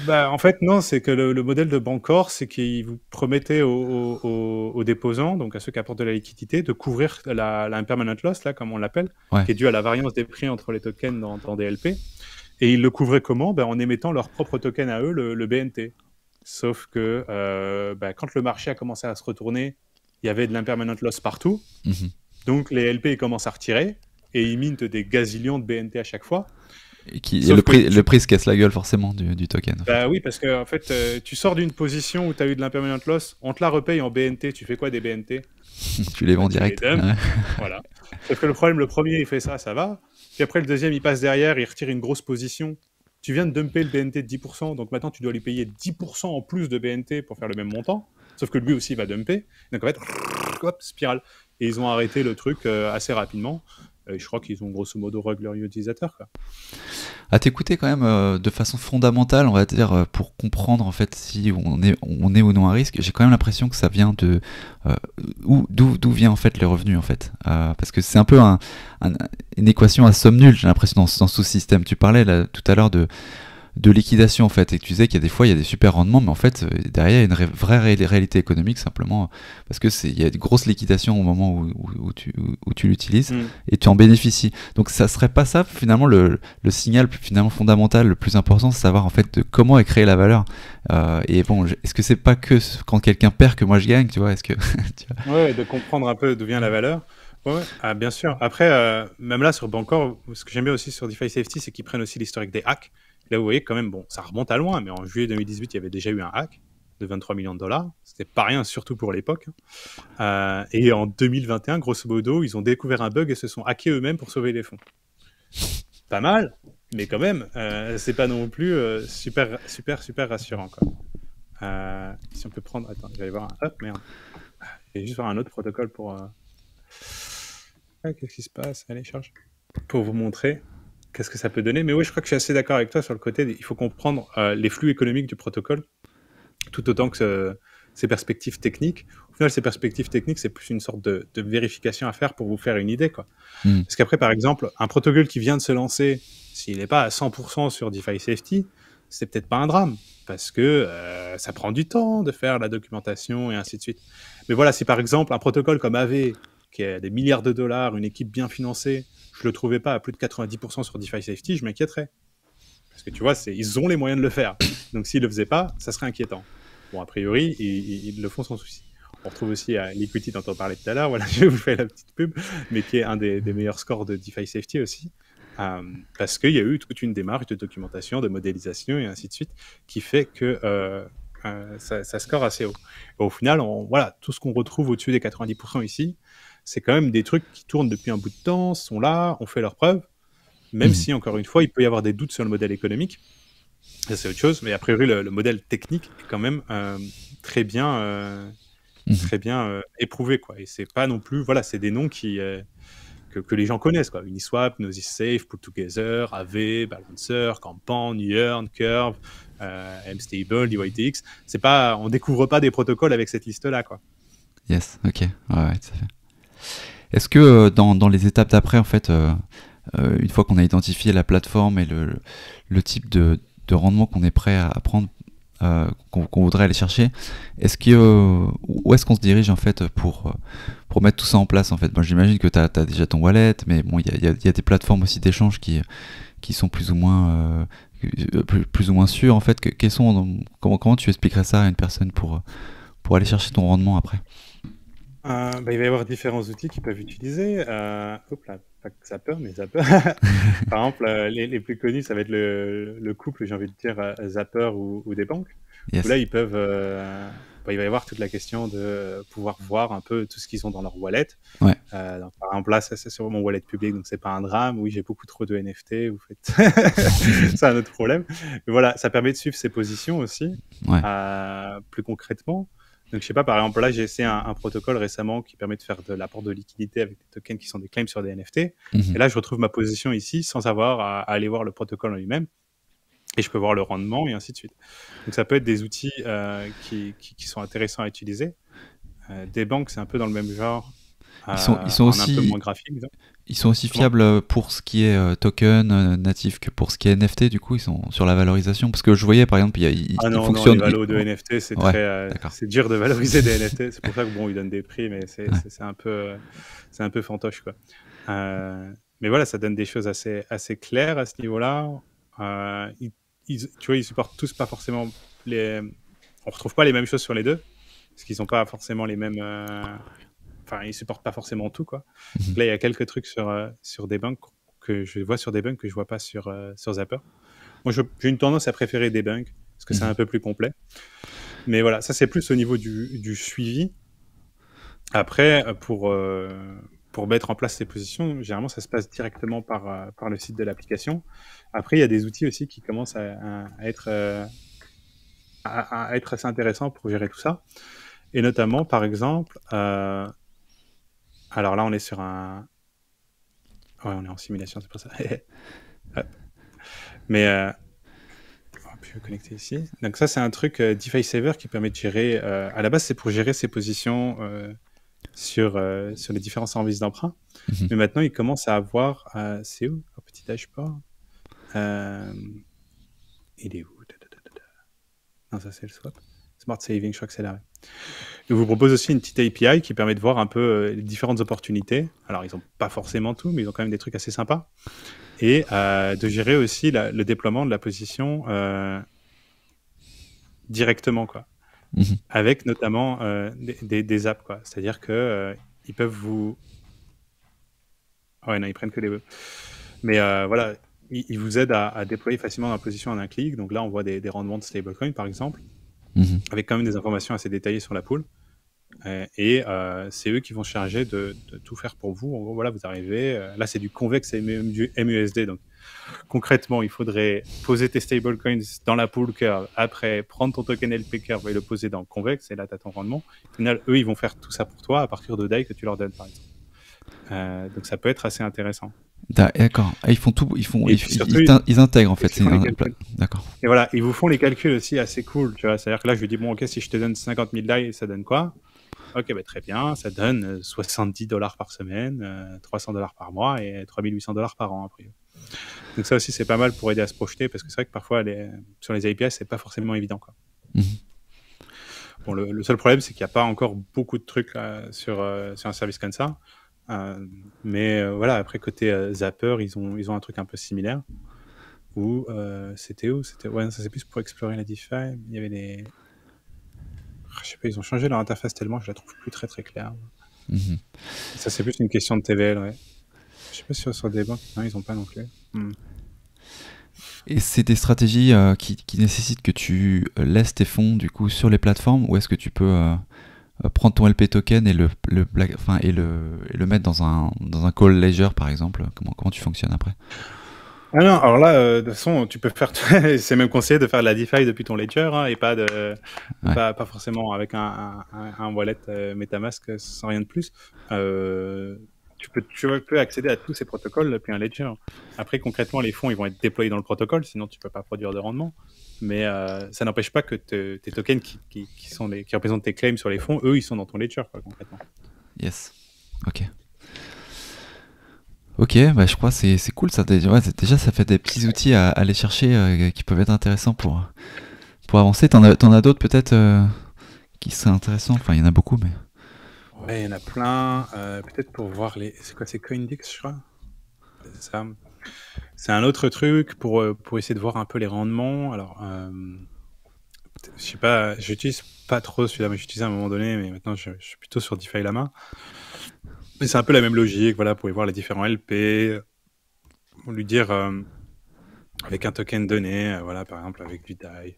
Bah, en fait, non, c'est que le modèle de Bancor, c'est qu'il vous promettait aux déposants, donc à ceux qui apportent de la liquidité, de couvrir l'impermanent loss, là, comme on l'appelle, qui est dû à la variance des prix entre les tokens dans des LP. Et ils le couvraient comment? En émettant leur propre token à eux, le BNT. Sauf que quand le marché a commencé à se retourner, il y avait de l'impermanent loss partout. Donc les LP ils commencent à retirer et ils mintent des gazillions de BNT à chaque fois. Et le prix se casse la gueule forcément du token. Bah oui, parce que en fait, tu sors d'une position où tu as eu de l'impermanent loss, on te la repaye en BNT, tu fais quoi des BNT? Tu les vends direct. Voilà. Sauf que le problème, le premier il fait ça va. Puis après, le deuxième, il passe derrière, il retire une grosse position. Tu viens de dumper le BNT de 10%, donc maintenant, tu dois lui payer 10% en plus de BNT pour faire le même montant. Sauf que lui aussi va dumper. Donc en fait, hop, spirale. Et ils ont arrêté le truc assez rapidement. Je crois qu'ils ont grosso modo rug leurs utilisateurs, quoi. À t'écouter quand même de façon fondamentale, on va dire, pour comprendre en fait si on est ou non à risque, j'ai quand même l'impression que ça vient de d'où vient en fait les revenus en fait, parce que c'est un peu une équation à somme nulle, j'ai l'impression dans ce système. Tu parlais là, tout à l'heure de liquidation en fait, et tu disais qu'il y a des fois il y a des super rendements, mais en fait derrière il y a une vraie réalité économique simplement parce que il y a une grosse liquidation au moment où tu l'utilises et tu en bénéficies. Donc ça serait pas ça finalement le signal finalement fondamental le plus important, c'est savoir en fait de comment est créée la valeur. Et bon, est-ce que c'est pas que quand quelqu'un perd que moi je gagne, tu vois? Est-ce que ouais, de comprendre un peu d'où vient la valeur. Ouais. Ah, bien sûr. Après, même là sur Bancor, ce que j'aime bien aussi sur DeFi Safety, c'est qu'ils prennent aussi l'historique des hacks. Là, vous voyez quand même, bon, ça remonte à loin, mais en juillet 2018, il y avait déjà eu un hack de 23 millions de dollars. C'était pas rien, surtout pour l'époque. Et en 2021, grosso modo, ils ont découvert un bug et se sont hackés eux-mêmes pour sauver les fonds. Pas mal, mais quand même, c'est pas non plus super rassurant, quoi. Si on peut prendre... Attends, je vais aller voir un... Hop, merde. Je vais juste voir un autre protocole pour... Ouais, qu'est-ce qui se passe? Allez, charge. Pour vous montrer qu'est-ce que ça peut donner. Mais oui, je crois que je suis assez d'accord avec toi sur le côté, il faut comprendre les flux économiques du protocole, tout autant que ses perspectives techniques. Au final, ces perspectives techniques, c'est plus une sorte de vérification à faire pour vous faire une idée, quoi. Mhm. Parce qu'après, par exemple, un protocole qui vient de se lancer, s'il n'est pas à 100% sur DeFi Safety, c'est peut-être pas un drame, parce que ça prend du temps de faire la documentation et ainsi de suite. Mais voilà, si par exemple un protocole comme Aave, qui a des milliards de dollars, une équipe bien financée, je le trouvais pas à plus de 90% sur DeFi Safety, je m'inquiéterais. Parce que tu vois, ils ont les moyens de le faire. Donc s'ils le faisaient pas, ça serait inquiétant. Bon, a priori, ils le font sans souci. On retrouve aussi Liquidity dont on parlait tout à l'heure, voilà, je vous fais la petite pub, mais qui est un des meilleurs scores de DeFi Safety aussi. Parce qu'il y a eu toute une démarche de documentation, de modélisation et ainsi de suite, qui fait que ça score assez haut. Et au final, voilà, tout ce qu'on retrouve au-dessus des 90% ici, c'est quand même des trucs qui tournent depuis un bout de temps, sont là, ont fait leurs preuves, même si, encore une fois, il peut y avoir des doutes sur le modèle économique. Ça, c'est autre chose, mais a priori, le modèle technique est quand même très bien, éprouvé, quoi. Et c'est pas non plus, voilà, c'est des noms que les gens connaissent, quoi. Uniswap, Gnosis Safe, Put Together, Aave, Balancer, Campan, Yearn, Curve, Mstable, DYDX. C'est pas, on découvre pas des protocoles avec cette liste-là, quoi. Yes, ok, ouais, tout à fait. Est-ce que dans les étapes d'après, en fait, une fois qu'on a identifié la plateforme et le type de rendement qu'on est prêt à prendre, qu'on voudrait aller chercher, où est-ce qu'on se dirige en fait pour mettre tout ça en place en fait? Moi, j'imagine que tu as déjà ton wallet, mais bon, il y a des plateformes aussi d'échange qui sont plus ou moins sûres en fait. Comment tu expliquerais ça à une personne pour aller chercher ton rendement après? Il va y avoir différents outils qu'ils peuvent utiliser. Hop là, pas que Zapper, mais Zapper. Par exemple, les plus connus, ça va être le couple, j'ai envie de dire, Zapper ou des banques. Yes. Où là, ils peuvent. Il va y avoir toute la question de pouvoir voir un peu tout ce qu'ils ont dans leur wallet. Ouais. Donc, par exemple, là, ça, c'est sur mon wallet public, donc c'est pas un drame. Oui, j'ai beaucoup trop de NFT, vous faites. C'est un autre problème. Mais voilà, ça permet de suivre ses positions aussi, Ouais. plus concrètement. Donc, je sais pas, par exemple, là, j'ai essayé un protocole récemment qui permet de faire de l'apport de liquidité avec des tokens qui sont des claims sur des NFT. Mhm. Et là, je retrouve ma position ici sans avoir à aller voir le protocole en lui-même. Et je peux voir le rendement et ainsi de suite. Donc, ça peut être des outils qui sont intéressants à utiliser. Des banques, c'est un peu dans le même genre. Ils sont aussi, un peu moins graphique. Ils sont aussi fiables pour ce qui est token natif que pour ce qui est NFT. Du coup, ils sont sur la valorisation. Parce que je voyais, par exemple, ils fonctionnent. Non, les valos de NFT, c'est c'est dur de valoriser des NFT. C'est pour ça que bon, ils donnent des prix, mais c'est un peu fantoche, quoi. Mais voilà, ça donne des choses assez claires à ce niveau-là. Tu vois, ils supportent tous pas forcément on retrouve pas les mêmes choses sur les deux, parce qu'ils ont pas forcément les mêmes. Enfin, ils supportent pas forcément tout, quoi. Donc là, il y a quelques trucs sur des banques que je vois sur des banques que je vois pas sur Zapper. Moi, j'ai une tendance à préférer des banques parce que c'est un peu plus complet. Mais voilà, ça c'est plus au niveau du suivi. Après, pour mettre en place ces positions, généralement, ça se passe directement par le site de l'application. Après, il y a des outils aussi qui commencent à être assez intéressants pour gérer tout ça. Et notamment, par exemple, alors là, on est sur un... Ouais, on est en simulation, c'est pour ça. Mais on peut connecter ici. Donc ça, c'est un truc DeFi Saver qui permet de gérer... à la base, c'est pour gérer ses positions sur les différents services d'emprunt. Mais maintenant, il commence à avoir... c'est où un petit dashboard il est où? Non, ça, c'est le swap. Smart Saving, je crois que c'est là. Il vous propose aussi une petite API qui permet de voir un peu les différentes opportunités. Alors, ils n'ont pas forcément tout, mais ils ont quand même des trucs assez sympas. Et de gérer aussi le déploiement de la position directement, quoi. Avec notamment des apps, quoi. C'est-à-dire que ils peuvent vous... Ouais, non, ils prennent que les... Mais voilà, ils vous aident à déployer facilement la position en un clic. Donc là, on voit des rendements de stablecoin, par exemple, avec quand même des informations assez détaillées sur la pool. Et c'est eux qui vont se charger de tout faire pour vous. En gros, voilà, vous arrivez. Là, c'est du convex MUSD. Donc, concrètement, il faudrait poser tes stablecoins dans la pool curve. Après, prendre ton token LP curve et le poser dans convex. Et là, tu as ton rendement. Au final, eux, ils vont faire tout ça pour toi à partir de DAI que tu leur donnes, par exemple. Donc ça peut être assez intéressant. D'accord. Ah, ils font tout, Et puis surtout, ils intègrent en fait. ils font les calculs. D'accord. Et voilà, ils vous font les calculs aussi assez cool, tu vois. C'est-à-dire que là, je lui dis, bon, ok, si je te donne 50 000 DAI, ça donne quoi? Ok, bah, très bien, ça donne $70 par semaine, $300 par mois et $3 800 par an après. Donc ça aussi, c'est pas mal pour aider à se projeter, parce que c'est vrai que parfois, sur les API, c'est pas forcément évident, quoi. Bon, le seul problème, c'est qu'il n'y a pas encore beaucoup de trucs sur un service comme ça. Mais voilà, après, côté Zapper, ils ont un truc un peu similaire. Où c'était où? Ouais, ça c'est plus pour explorer la DeFi. Il y avait les... Je sais pas, ils ont changé leur interface tellement que je la trouve plus très très claire. Ça c'est plus une question de TVL, ouais. Je sais pas si sur des banques, non, ils ont pas non plus. Et c'est des stratégies qui nécessitent que tu laisses tes fonds du coup sur les plateformes, ou est-ce que tu peux prendre ton LP token et le mettre dans un call ledger par exemple? Comment tu fonctionnes après? Ah non, alors là, de toute façon, tu peux faire... c'est même conseillé de faire de la DeFi depuis ton ledger, hein, et pas pas forcément avec un wallet MetaMask sans rien de plus. Tu peux accéder à tous ces protocoles depuis un ledger. Après, concrètement, les fonds ils vont être déployés dans le protocole, sinon tu peux pas produire de rendement. Mais ça n'empêche pas que tes tokens qui représentent tes claims sur les fonds, eux, ils sont dans ton ledger, quoi, concrètement. Yes. Ok, bah je crois que c'est cool ça. Déjà, ça fait des petits outils à aller chercher qui peuvent être intéressants pour avancer. T'en as d'autres peut-être qui seraient intéressants? Enfin, il y en a beaucoup, mais... Ouais, il y en a plein. Peut-être pour voir les... C'est quoi, c'est Coindex, je crois? Ça. C'est un autre truc pour essayer de voir un peu les rendements. Alors, je sais pas, j'utilise pas trop celui-là, mais j'utilisais à un moment donné, mais maintenant je suis plutôt sur DeFi Lama. Mais c'est un peu la même logique, voilà, pour y voir les différents LP, lui dire avec un token donné, voilà, par exemple avec du DAI,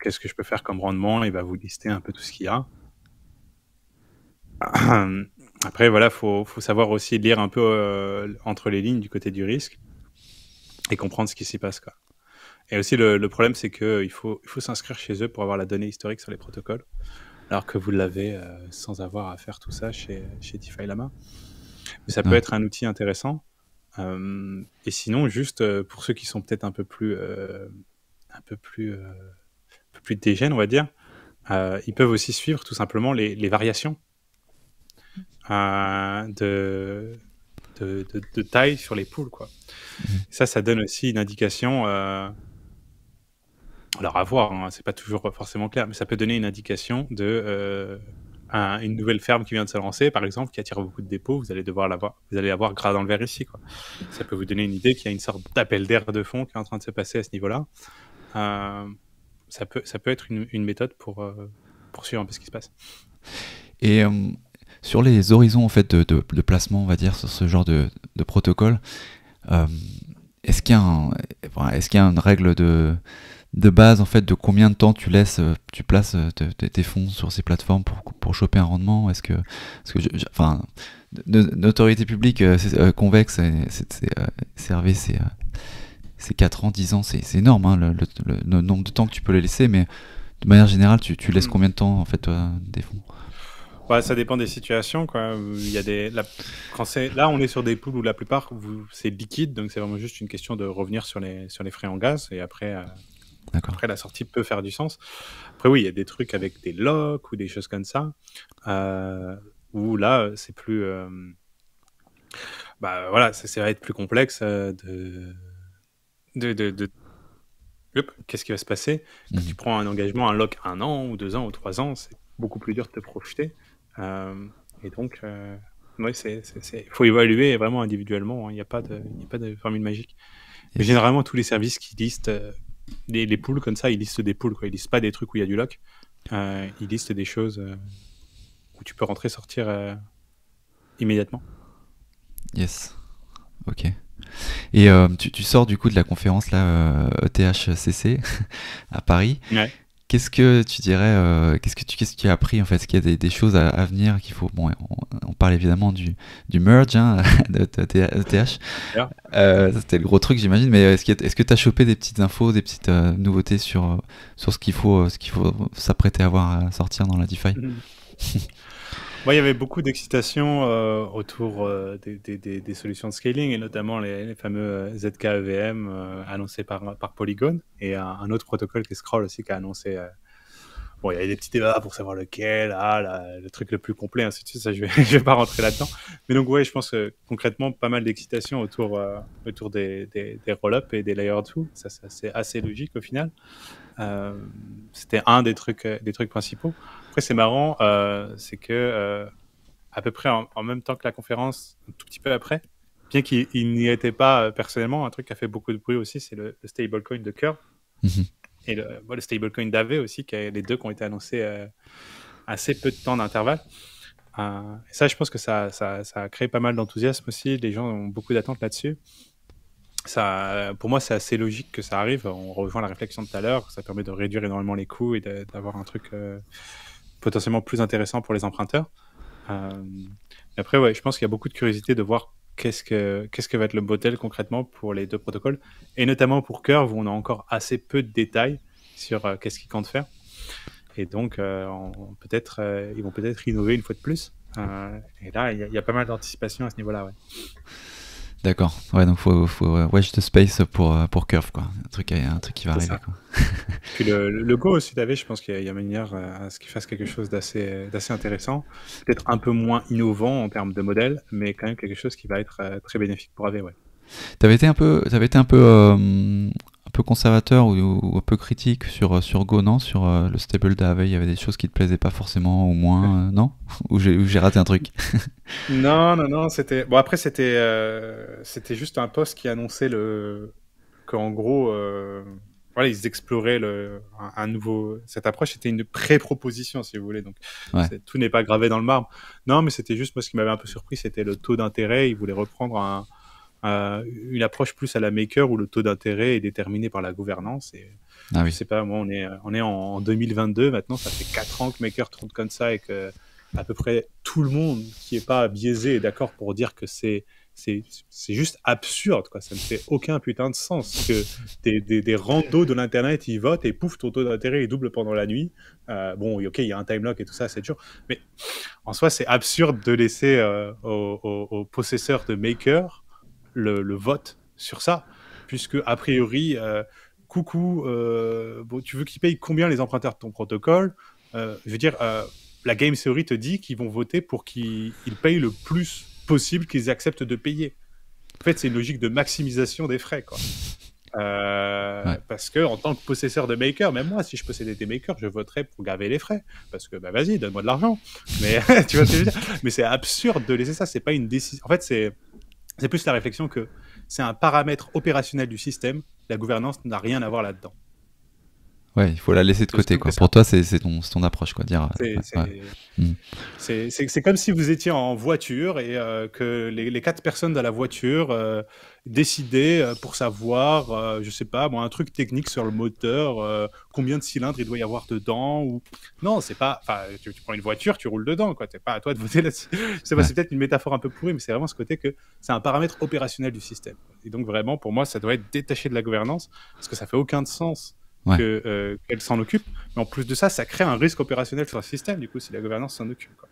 qu'est-ce que je peux faire comme rendement? Il va vous lister un peu tout ce qu'il y a. Après, voilà, faut savoir aussi lire un peu entre les lignes du côté du risque et comprendre ce qui s'y passe, quoi. Et aussi, le problème, c'est qu'il faut s'inscrire chez eux pour avoir la donnée historique sur les protocoles, alors que vous l'avez sans avoir à faire tout ça chez DeFi Lama. Mais ça peut être un outil intéressant. Et sinon, juste pour ceux qui sont peut-être un peu plus dégènes, on va dire, ils peuvent aussi suivre tout simplement les variations de taille sur les poules, quoi. Ça donne aussi une indication. Alors à voir, hein, c'est pas toujours forcément clair, mais ça peut donner une indication de une nouvelle ferme qui vient de se lancer, par exemple, qui attire beaucoup de dépôts. Vous allez avoir gras dans le verre ici, quoi. Ça peut vous donner une idée qu'il y a une sorte d'appel d'air de fond qui est en train de se passer à ce niveau-là. Ça peut être une méthode pour suivre un peu ce qui se passe. Et sur les horizons en fait de placement, on va dire, sur ce genre de protocole, est-ce qu'il y a une règle de base en fait de combien de temps tu places tes fonds sur ces plateformes pour choper un rendement? Est-ce que notoriété publique, Convex, CRV, c'est 4 ans, 10 ans, c'est énorme, hein, le nombre de temps que tu peux les laisser, mais de manière générale, tu laisses combien de temps en fait des fonds? Ouais, ça dépend des situations, quoi. Il y a là, on est sur des poules où la plupart c'est liquide, donc c'est vraiment juste une question de revenir sur les frais en gaz, et après la sortie peut faire du sens. Après oui, il y a des trucs avec des locks ou des choses comme ça, où là c'est plus voilà, ça va être plus complexe qu'est-ce qui va se passer quand tu prends un engagement, un lock 1 an ou 2 ans ou 3 ans, c'est beaucoup plus dur de te projeter. Et donc, ouais, faut évaluer vraiment individuellement, hein. Il n'y a pas de formule magique. Mais généralement, tous les services qui listent les pools comme ça, ils listent des pools, quoi. Ils listent pas des trucs où il y a du lock. Ils listent des choses où tu peux rentrer, sortir immédiatement. Yes. Ok. Et tu sors du coup de la conférence là, ETHCC à Paris. Ouais. Qu'est-ce que tu dirais, qu'est-ce que tu as appris en fait? Est-ce qu'il y a des choses à venir qu'il faut... Bon, on parle évidemment du merge de ETH. C'était le gros truc, j'imagine, mais est-ce que tu as chopé des petites infos, des petites nouveautés sur ce qu'il faut s'apprêter à voir sortir dans la DeFi? Moi, il y avait beaucoup d'excitation autour des solutions de scaling et notamment les fameux ZKEVM annoncés par Polygon et un autre protocole qui est Scroll aussi qui a annoncé. Bon, il y avait des petits débats pour savoir lequel, le truc le plus complet, ainsi de suite. Ça, je vais, je vais pas rentrer là-dedans. Mais donc, ouais, je pense que concrètement, pas mal d'excitation autour des roll-up et des layer 2. Ça, c'est assez logique au final. C'était un des trucs principaux. Après, c'est marrant, c'est que à peu près en même temps que la conférence, un tout petit peu après, bien qu'il n'y était pas personnellement, un truc qui a fait beaucoup de bruit aussi, c'est le stablecoin de Curve Mhm. et le stablecoin d'Aave aussi, les deux qui ont été annoncés assez peu de temps d'intervalle. Et ça, je pense que ça a créé pas mal d'enthousiasme aussi. Les gens ont beaucoup d'attentes là-dessus. Ça, pour moi, c'est assez logique que ça arrive. On rejoint la réflexion de tout à l'heure. Ça permet de réduire énormément les coûts et d'avoir un truc potentiellement plus intéressant pour les emprunteurs. Après, ouais, je pense qu'il y a beaucoup de curiosité de voir qu'est-ce que va être le modèle concrètement pour les deux protocoles, et notamment pour Curve, où on a encore assez peu de détails sur qu'est-ce qu'ils comptent faire. Et donc, ils vont peut-être innover une fois de plus. Et là, il y a pas mal d'anticipation à ce niveau-là. Ouais. D'accord. Ouais, donc faut watch the space pour Curve, quoi. Un truc qui va C'est arriver, ça. quoi. Puis le Go aussi, David, je pense qu'il y a manière à ce qu'il fasse quelque chose d'assez intéressant. Peut-être un peu moins innovant en termes de modèle, mais quand même quelque chose qui va être très bénéfique pour AV. Ouais. T'avais été un peu un peu conservateur ou un peu critique sur Go, non? Sur le stable d'Aave, il y avait des choses qui te plaisaient pas forcément, au moins, non? Ou j'ai raté un truc? Non, c'était bon. Après, c'était juste un post qui annonçait qu'en gros, voilà, ils exploraient un nouveau. Cette approche était une pré-proposition, si vous voulez. Donc, Ouais. tout n'est pas gravé dans le marbre. Non, mais c'était juste moi ce qui m'avait un peu surpris, c'était le taux d'intérêt. Ils voulaient reprendre une approche plus à la maker où le taux d'intérêt est déterminé par la gouvernance. Et Ah je oui. sais pas, moi, on est en 2022 maintenant. Ça fait 4 ans que maker tourne comme ça et que à peu près tout le monde qui est pas biaisé est d'accord pour dire que c'est juste absurde, quoi. Ça ne fait aucun putain de sens que des randos de l'internet ils votent et pouf, ton taux d'intérêt est double pendant la nuit. Bon, ok, il y a un time lock et tout ça, c'est dur, mais en soi, c'est absurde de laisser aux possesseurs de maker le vote sur ça, puisque a priori, coucou, bon, tu veux qu'ils payent combien les emprunteurs de ton protocole? Je veux dire, la game theory te dit qu'ils vont voter pour qu'ils payent le plus possible qu'ils acceptent de payer. En fait, c'est une logique de maximisation des frais, quoi. Ouais. Parce que en tant que possesseur de maker, même moi, si je possédais des makers, je voterais pour graver les frais. Parce que, bah vas-y, donne-moi de l'argent. Mais tu vois ce que je veux dire? Mais c'est absurde de laisser ça. C'est pas une décision. En fait, c'est plus la réflexion que c'est un paramètre opérationnel du système. La gouvernance n'a rien à voir là-dedans. Ouais, il faut la laisser de C'est aussi côté, simple que quoi. ça. Pour toi, c'est ton approche, quoi. Dire, ouais. Mm. C'est comme si vous étiez en voiture et que les 4 personnes de la voiture décidaient pour savoir, je sais pas, bon, un truc technique sur le moteur, combien de cylindres il doit y avoir dedans. Ou... Non, c'est pas. Enfin, tu prends une voiture, tu roules dedans, quoi. C'est pas à toi de voter là-dessus. C'est Ouais. peut-être une métaphore un peu pourrie, mais c'est vraiment ce côté que c'est un paramètre opérationnel du système. Et donc, vraiment, pour moi, ça doit être détaché de la gouvernance parce que ça fait aucun sens. Ouais. Qu'elle s'en occupe, mais en plus de ça, ça crée un risque opérationnel sur le système, du coup, si la gouvernance s'en occupe, quoi.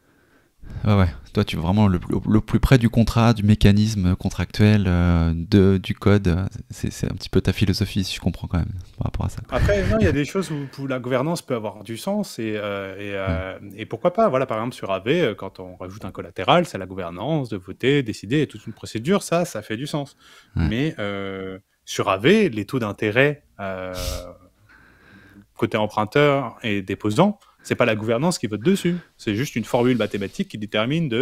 Ouais. Toi, tu es vraiment le plus près du contrat, du mécanisme contractuel, du code. C'est un petit peu ta philosophie, si je comprends quand même, par rapport à ça. Après, non, il y a des choses où la gouvernance peut avoir du sens et pourquoi pas. Voilà, par exemple, sur AV, quand on rajoute un collatéral, c'est la gouvernance de voter, décider, et toute une procédure, ça fait du sens. Ouais. Mais sur AV, les taux d'intérêt côté emprunteur et déposant, c'est pas la gouvernance qui vote dessus. C'est juste une formule mathématique qui détermine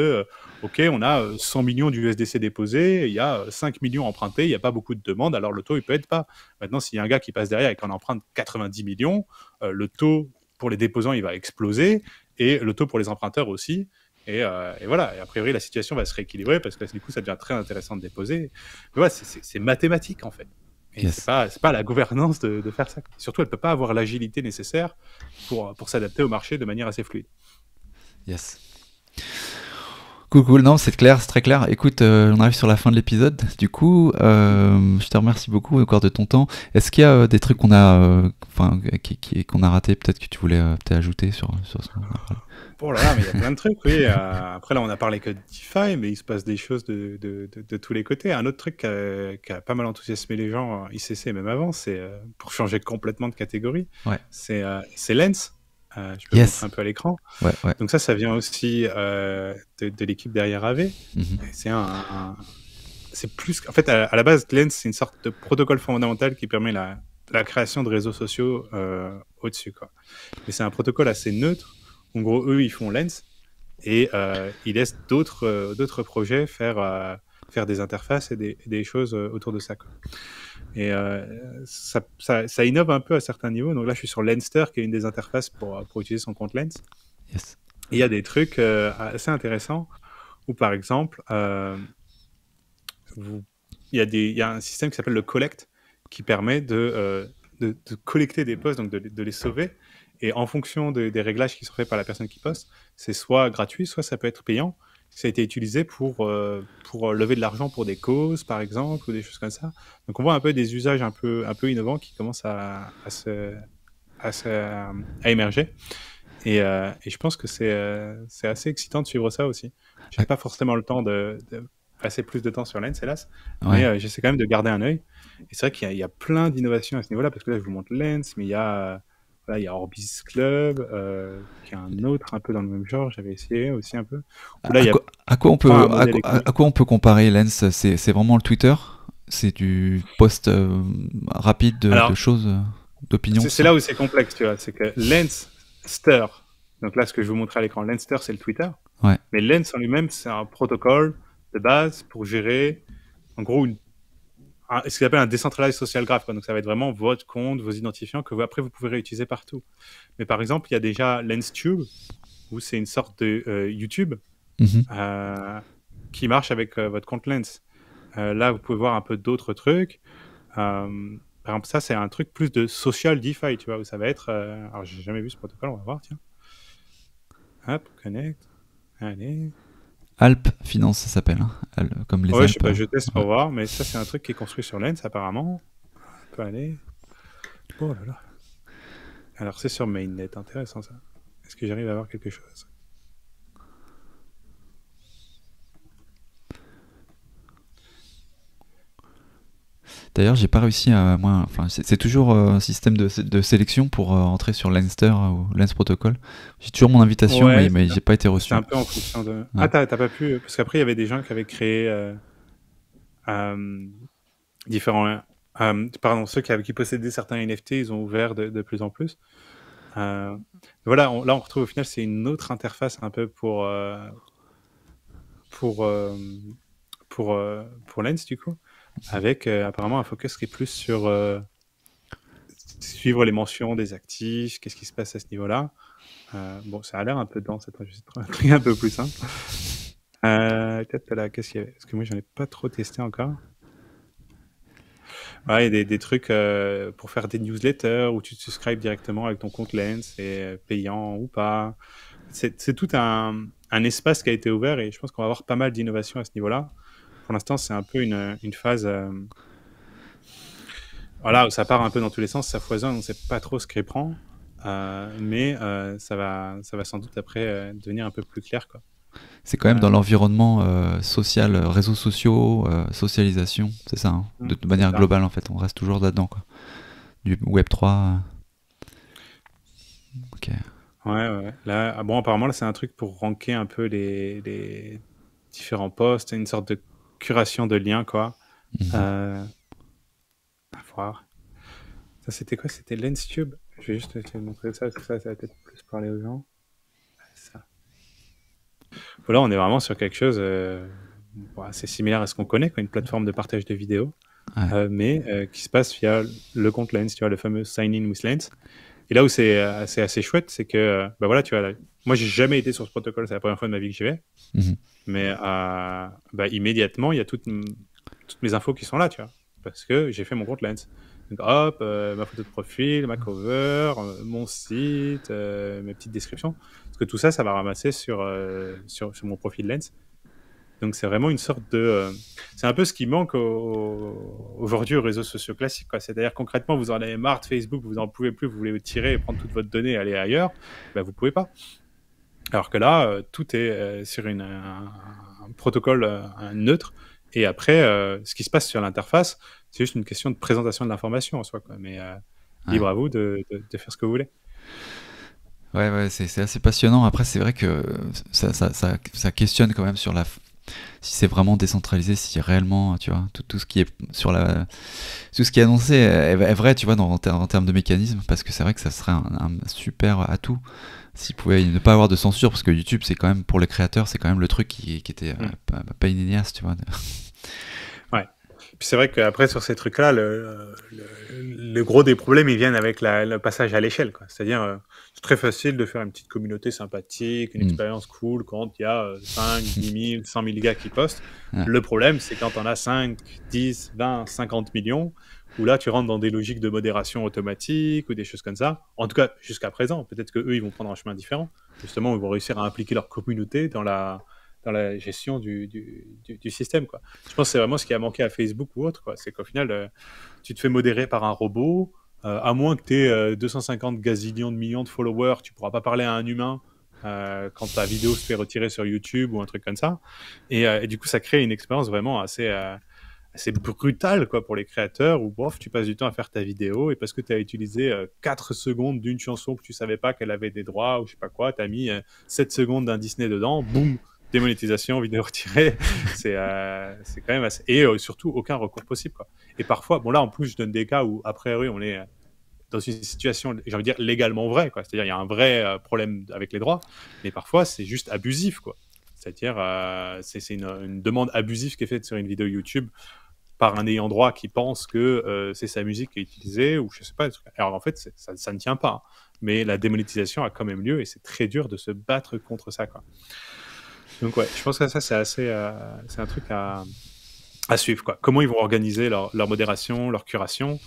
OK, on a 100 millions d'USDC déposés, il y a 5 millions empruntés, il n'y a pas beaucoup de demandes, alors le taux, il peut être pas. Maintenant, s'il y a un gars qui passe derrière et qu'on emprunte 90 millions, le taux pour les déposants, il va exploser, et le taux pour les emprunteurs aussi. Et voilà, et a priori, la situation va se rééquilibrer parce que du coup, ça devient très intéressant de déposer. Mais voilà, c'est mathématique, en fait. Et Yes. c'est pas la gouvernance de faire ça. Surtout, elle peut pas avoir l'agilité nécessaire pour s'adapter au marché de manière assez fluide. Yes. Cool, cool. Non, c'est clair, c'est très clair. Écoute, on arrive sur la fin de l'épisode. Du coup, je te remercie beaucoup encore de ton temps. Est-ce qu'il y a des trucs qu'on a, enfin, qu'on a raté, peut-être que tu voulais peut-être ajouter sur ce qu'on a parlé. Oh là là, mais il y a plein de trucs, oui. Après, là, on a parlé que de DeFi, mais il se passe des choses de tous les côtés. Un autre truc qui a pas mal enthousiasmé les gens, ICC, même avant, c'est pour changer complètement de catégorie, Ouais. c'est Lens. Je peux Yes. montrer un peu à l'écran. Ouais, ouais. Donc ça vient aussi de l'équipe derrière AV. Mhm. Et c'est plus... En fait, à la base, Lens, c'est une sorte de protocole fondamental qui permet la création de réseaux sociaux au-dessus, quoi. Mais c'est un protocole assez neutre. En gros, eux, ils font Lens et ils laissent d'autres projets faire des interfaces et des choses autour de ça, quoi. Et ça innove un peu à certains niveaux. Donc là, je suis sur Lenster, qui est une des interfaces pour utiliser son compte Lens. Yes. Et il y a des trucs assez intéressants où, par exemple, il y a un système qui s'appelle le Collect qui permet de collecter des posts, donc de les sauver. Et en fonction des réglages qui sont faits par la personne qui poste, c'est soit gratuit, soit ça peut être payant. Ça a été utilisé pour lever de l'argent pour des causes, par exemple, ou des choses comme ça. Donc on voit un peu des usages un peu innovants qui commencent à émerger. Et je pense que c'est assez excitant de suivre ça aussi. Je n'ai pas forcément le temps de passer plus de temps sur Lens, hélas, mais j'essaie quand même de garder un œil. Et c'est vrai qu'il y a plein d'innovations à ce niveau-là, parce que là, je vous montre Lens, mais il y a Orbis Club, qui est un autre un peu dans le même genre, j'avais essayé aussi un peu. Là, à quoi on peut comparer Lens? C'est vraiment le Twitter? C'est du post rapide de choses, d'opinions? C'est là où c'est complexe, tu vois. C'est que Lenster, donc là, ce que je vous montrer à l'écran, Lenster, c'est le Twitter. Ouais. Mais Lens en lui-même, c'est un protocole de base pour gérer, en gros, ce qu'on appelle un decentralized social graph, quoi. Donc ça va être vraiment votre compte, vos identifiants que après vous pouvez réutiliser partout. Mais par exemple, il y a déjà LensTube, où c'est une sorte de YouTube qui marche avec votre compte Lens. Là, vous pouvez voir un peu d'autres trucs. Par exemple, ça, c'est un truc plus de social DeFi, tu vois, où ça va être... alors, j'ai jamais vu ce protocole, on va voir, tiens. Hop, connect. Allez... Alp Finance, ça s'appelle, hein. Comme les ouais, Alpes. Je sais pas, je teste pour voir, mais ça, c'est un truc qui est construit sur Lens, apparemment. On peut aller... Oh là là. Alors, c'est sur Mainnet, intéressant ça. Est-ce que j'arrive à voir quelque chose? D'ailleurs, j'ai pas réussi à... Enfin, c'est toujours un système de sélection pour entrer sur Lenster ou Lens Protocol. J'ai toujours mon invitation, mais j'ai pas été reçu. C'est un peu en fonction de... Ouais. Ah, t'as pas pu... Parce qu'après, il y avait des gens qui avaient créé différents... pardon, ceux qui possédaient certains NFT, ils ont ouvert de plus en plus. Voilà, là, on retrouve au final, c'est une autre interface un peu pour Lens, du coup, avec apparemment un focus qui est plus sur suivre les mentions des actifs, qu'est-ce qui se passe à ce niveau-là. Bon, ça a l'air un peu dense, cette fois, je vais essayer de trouver un truc un peu plus simple. Peut-être là, qu'est-ce qu'il y avait? Parce que moi, j'en ai pas trop testé encore. Ouais, il y a des trucs pour faire des newsletters où tu te subscribes directement avec ton compte Lens, c'est payant ou pas. C'est tout un espace qui a été ouvert et je pense qu'on va avoir pas mal d'innovations à ce niveau-là. Pour l'instant, c'est un peu une phase voilà, où ça part un peu dans tous les sens, ça foisonne, on ne sait pas trop ce qu'il prend, mais ça va sans doute après devenir un peu plus clair, quoi. C'est quand même dans l'environnement social, réseaux sociaux, socialisation, c'est ça, hein, de manière globale en fait, on reste toujours là-dedans, quoi. Du Web3. Ok. Ouais. Là, bon, apparemment, là, c'est un truc pour ranker un peu les différents posts, une sorte de curation de liens, quoi. À voir. Ça, c'était quoi? C'était LensTube. Je vais juste te montrer ça, parce que ça va peut-être plus parler aux gens. Ça. Voilà, on est vraiment sur quelque chose assez similaire à ce qu'on connaît, quoi, une plateforme de partage de vidéos, mais qui se passe via le compte Lens, tu vois, le fameux Sign In with Lens. Et là où c'est assez chouette, c'est que, bah voilà, tu vois, là, moi, j'ai jamais été sur ce protocole, c'est la première fois de ma vie que j'y vais, mais bah, immédiatement, il y a toutes mes infos qui sont là, tu vois, parce que j'ai fait mon compte Lens. Donc hop, ma photo de profil, ma cover, mon site, mes petites descriptions. Parce que tout ça, ça va ramasser sur mon profil Lens. Donc c'est vraiment une sorte de... c'est un peu ce qui manque aujourd'hui aux réseaux sociaux classiques, quoi. C'est-à-dire concrètement, vous en avez marre de Facebook, vous n'en pouvez plus, vous voulez tirer et prendre toute votre donnée et aller ailleurs, ben, vous pouvez pas. Alors que là, tout est sur un protocole neutre. Et après, ce qui se passe sur l'interface, c'est juste une question de présentation de l'information en soi, quoi. Mais libre Ouais. à vous de faire ce que vous voulez. Ouais, c'est assez passionnant. Après, c'est vrai que ça questionne quand même sur si c'est vraiment décentralisé, si réellement, tu vois, tout ce qui est tout ce qui est annoncé est vrai, tu vois, en termes de mécanisme, parce que c'est vrai que ça serait un super atout s'ils pouvaient ne pas avoir de censure, parce que YouTube, c'est quand même, pour les créateurs, c'est quand même le truc qui était pas une ignace, tu vois. Ouais. Puis c'est vrai qu'après, sur ces trucs-là, le gros des problèmes, ils viennent avec le passage à l'échelle, quoi. C'est-à-dire, c'est très facile de faire une petite communauté sympathique, une expérience cool quand il y a 5, 10 000, 100 000 gars qui postent. Ouais. Le problème, c'est quand on a 5, 10, 20, 50 millions, où là, tu rentres dans des logiques de modération automatique ou des choses comme ça. En tout cas, jusqu'à présent, peut-être qu'eux, ils vont prendre un chemin différent. Justement, ils vont réussir à impliquer leur communauté dans la gestion du système, quoi. Je pense que c'est vraiment ce qui a manqué à Facebook ou autre, quoi. C'est qu'au final, tu te fais modérer par un robot, à moins que tu aies 250 gazillions de millions de followers, tu pourras pas parler à un humain quand ta vidéo se fait retirer sur YouTube ou un truc comme ça. Et du coup, ça crée une expérience vraiment assez brutale, quoi, pour les créateurs, où bof, tu passes du temps à faire ta vidéo, et parce que tu as utilisé 4 secondes d'une chanson que tu savais pas qu'elle avait des droits, ou je sais pas quoi, tu as mis 7 secondes d'un Disney dedans, boum, démonétisation, vidéo retirée. C'est quand même assez... Et surtout, aucun recours possible, quoi. Et parfois, bon là, en plus, je donne des cas où, a priori, on est dans une situation, j'ai envie de dire, légalement vraie, quoi. C'est-à-dire, il y a un vrai problème avec les droits, mais parfois, c'est juste abusif, quoi. C'est-à-dire, c'est une demande abusive qui est faite sur une vidéo YouTube par un ayant droit qui pense que c'est sa musique qui est utilisée, ou je sais pas. Alors en fait, ça ne tient pas. Hein. Mais la démonétisation a quand même lieu, et c'est très dur de se battre contre ça, quoi. Donc ouais, je pense que ça, c'est un truc à suivre, quoi. Comment ils vont organiser leur modération, leur curation.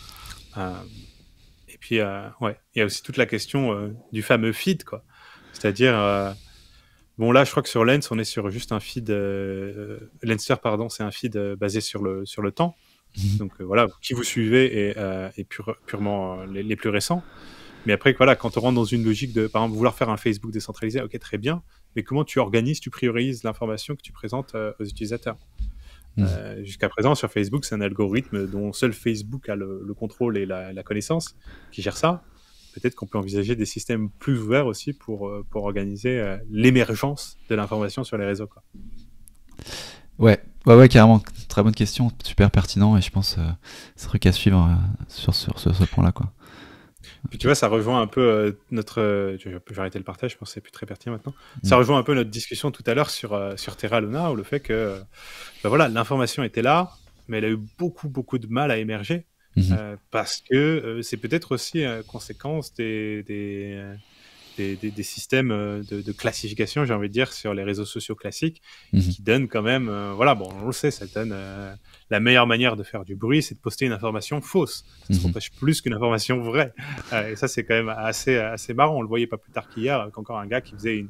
Et puis, ouais, il y a aussi toute la question du fameux feed, quoi. C'est-à-dire, bon là, je crois que sur Lens, on est sur juste un feed... Lenster, pardon, c'est un feed basé sur le temps. Donc voilà, qui vous suivez est purement les plus récents. Mais après, voilà, quand on rentre dans une logique de, par exemple, vouloir faire un Facebook décentralisé, ok, très bien, mais comment tu organises, tu priorises l'information que tu présentes aux utilisateurs. Jusqu'à présent, sur Facebook, c'est un algorithme dont seul Facebook a le contrôle et la connaissance qui gère ça. Peut-être qu'on peut envisager des systèmes plus ouverts aussi pour organiser l'émergence de l'information sur les réseaux, quoi. Ouais, carrément. Très bonne question, super pertinent, et je pense c'est un truc à suivre sur ce point-là, quoi. Puis tu vois, ça rejoint un peu je vais arrêter le partage, je pense que c'est plus très pertinent maintenant. Ça rejoint un peu notre discussion tout à l'heure sur Terra Luna, où le fait que voilà, l'information était là, mais elle a eu beaucoup de mal à émerger, parce que c'est peut-être aussi conséquence des systèmes de classification, j'ai envie de dire, sur les réseaux sociaux classiques, qui donnent quand même, voilà, bon, on le sait, ça donne la meilleure manière de faire du bruit, c'est de poster une information fausse. Ça se empêche plus qu'une information vraie. Et ça, c'est quand même assez marrant. On le voyait pas plus tard qu'hier, qu'encore un gars qui faisait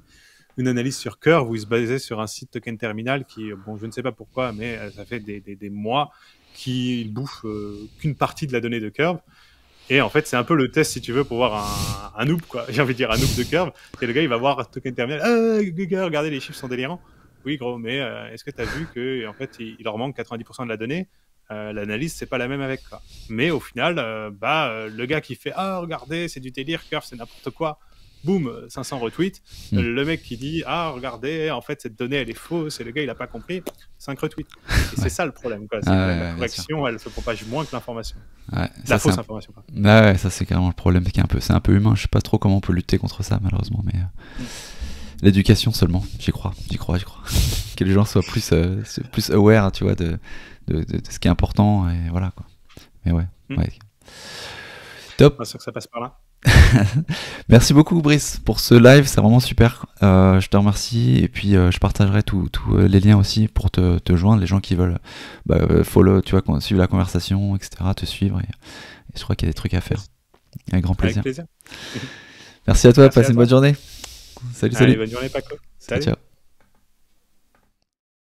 une analyse sur Curve, où il se basait sur un site token terminal qui, bon, je ne sais pas pourquoi, mais ça fait des mois qu'il bouffe qu'une partie de la donnée de Curve. Et en fait, c'est un peu le test, si tu veux, pour voir un noob, quoi. J'ai envie de dire un noob de Curve. Et le gars, il va voir token terminal. Regardez, les chiffres sont délirants. Oui, gros, mais est-ce que tu as vu qu'en fait, il leur manque 90% de la donnée? L'analyse, c'est pas la même avec, quoi. Mais au final, le gars qui fait regardez, c'est du délire, Curve, c'est n'importe quoi. Boum, 500 retweets. Le mec qui dit regardez, en fait, cette donnée, elle est fausse, et le gas, il a pas compris. 5 retweets. Et c'est ça le problème, quoi. C'est que la correction, elle se propage moins que l'information. La fausse information. Ouais, ça, c'est carrément le problème. C'est un peu humain. Je sais pas trop comment on peut lutter contre ça, malheureusement, mais l'éducation seulement. J'y crois. Que les gens soient plus aware, tu vois, de ce qui est important, et voilà, quoi. Mais ouais. Top. Bien sûr que ça passe par là. Merci beaucoup, Brice, pour ce live, c'est vraiment super. Je te remercie, et puis je partagerai tous les liens aussi pour te joindre, les gens qui veulent follow, tu vois, suivre la conversation, etc., te suivre, et je crois qu'il y a des trucs à faire. Avec grand plaisir. Avec plaisir. Merci à toi, passe une bonne journée. Salut. Allez, bonne journée, Paco. Salut. Ciao.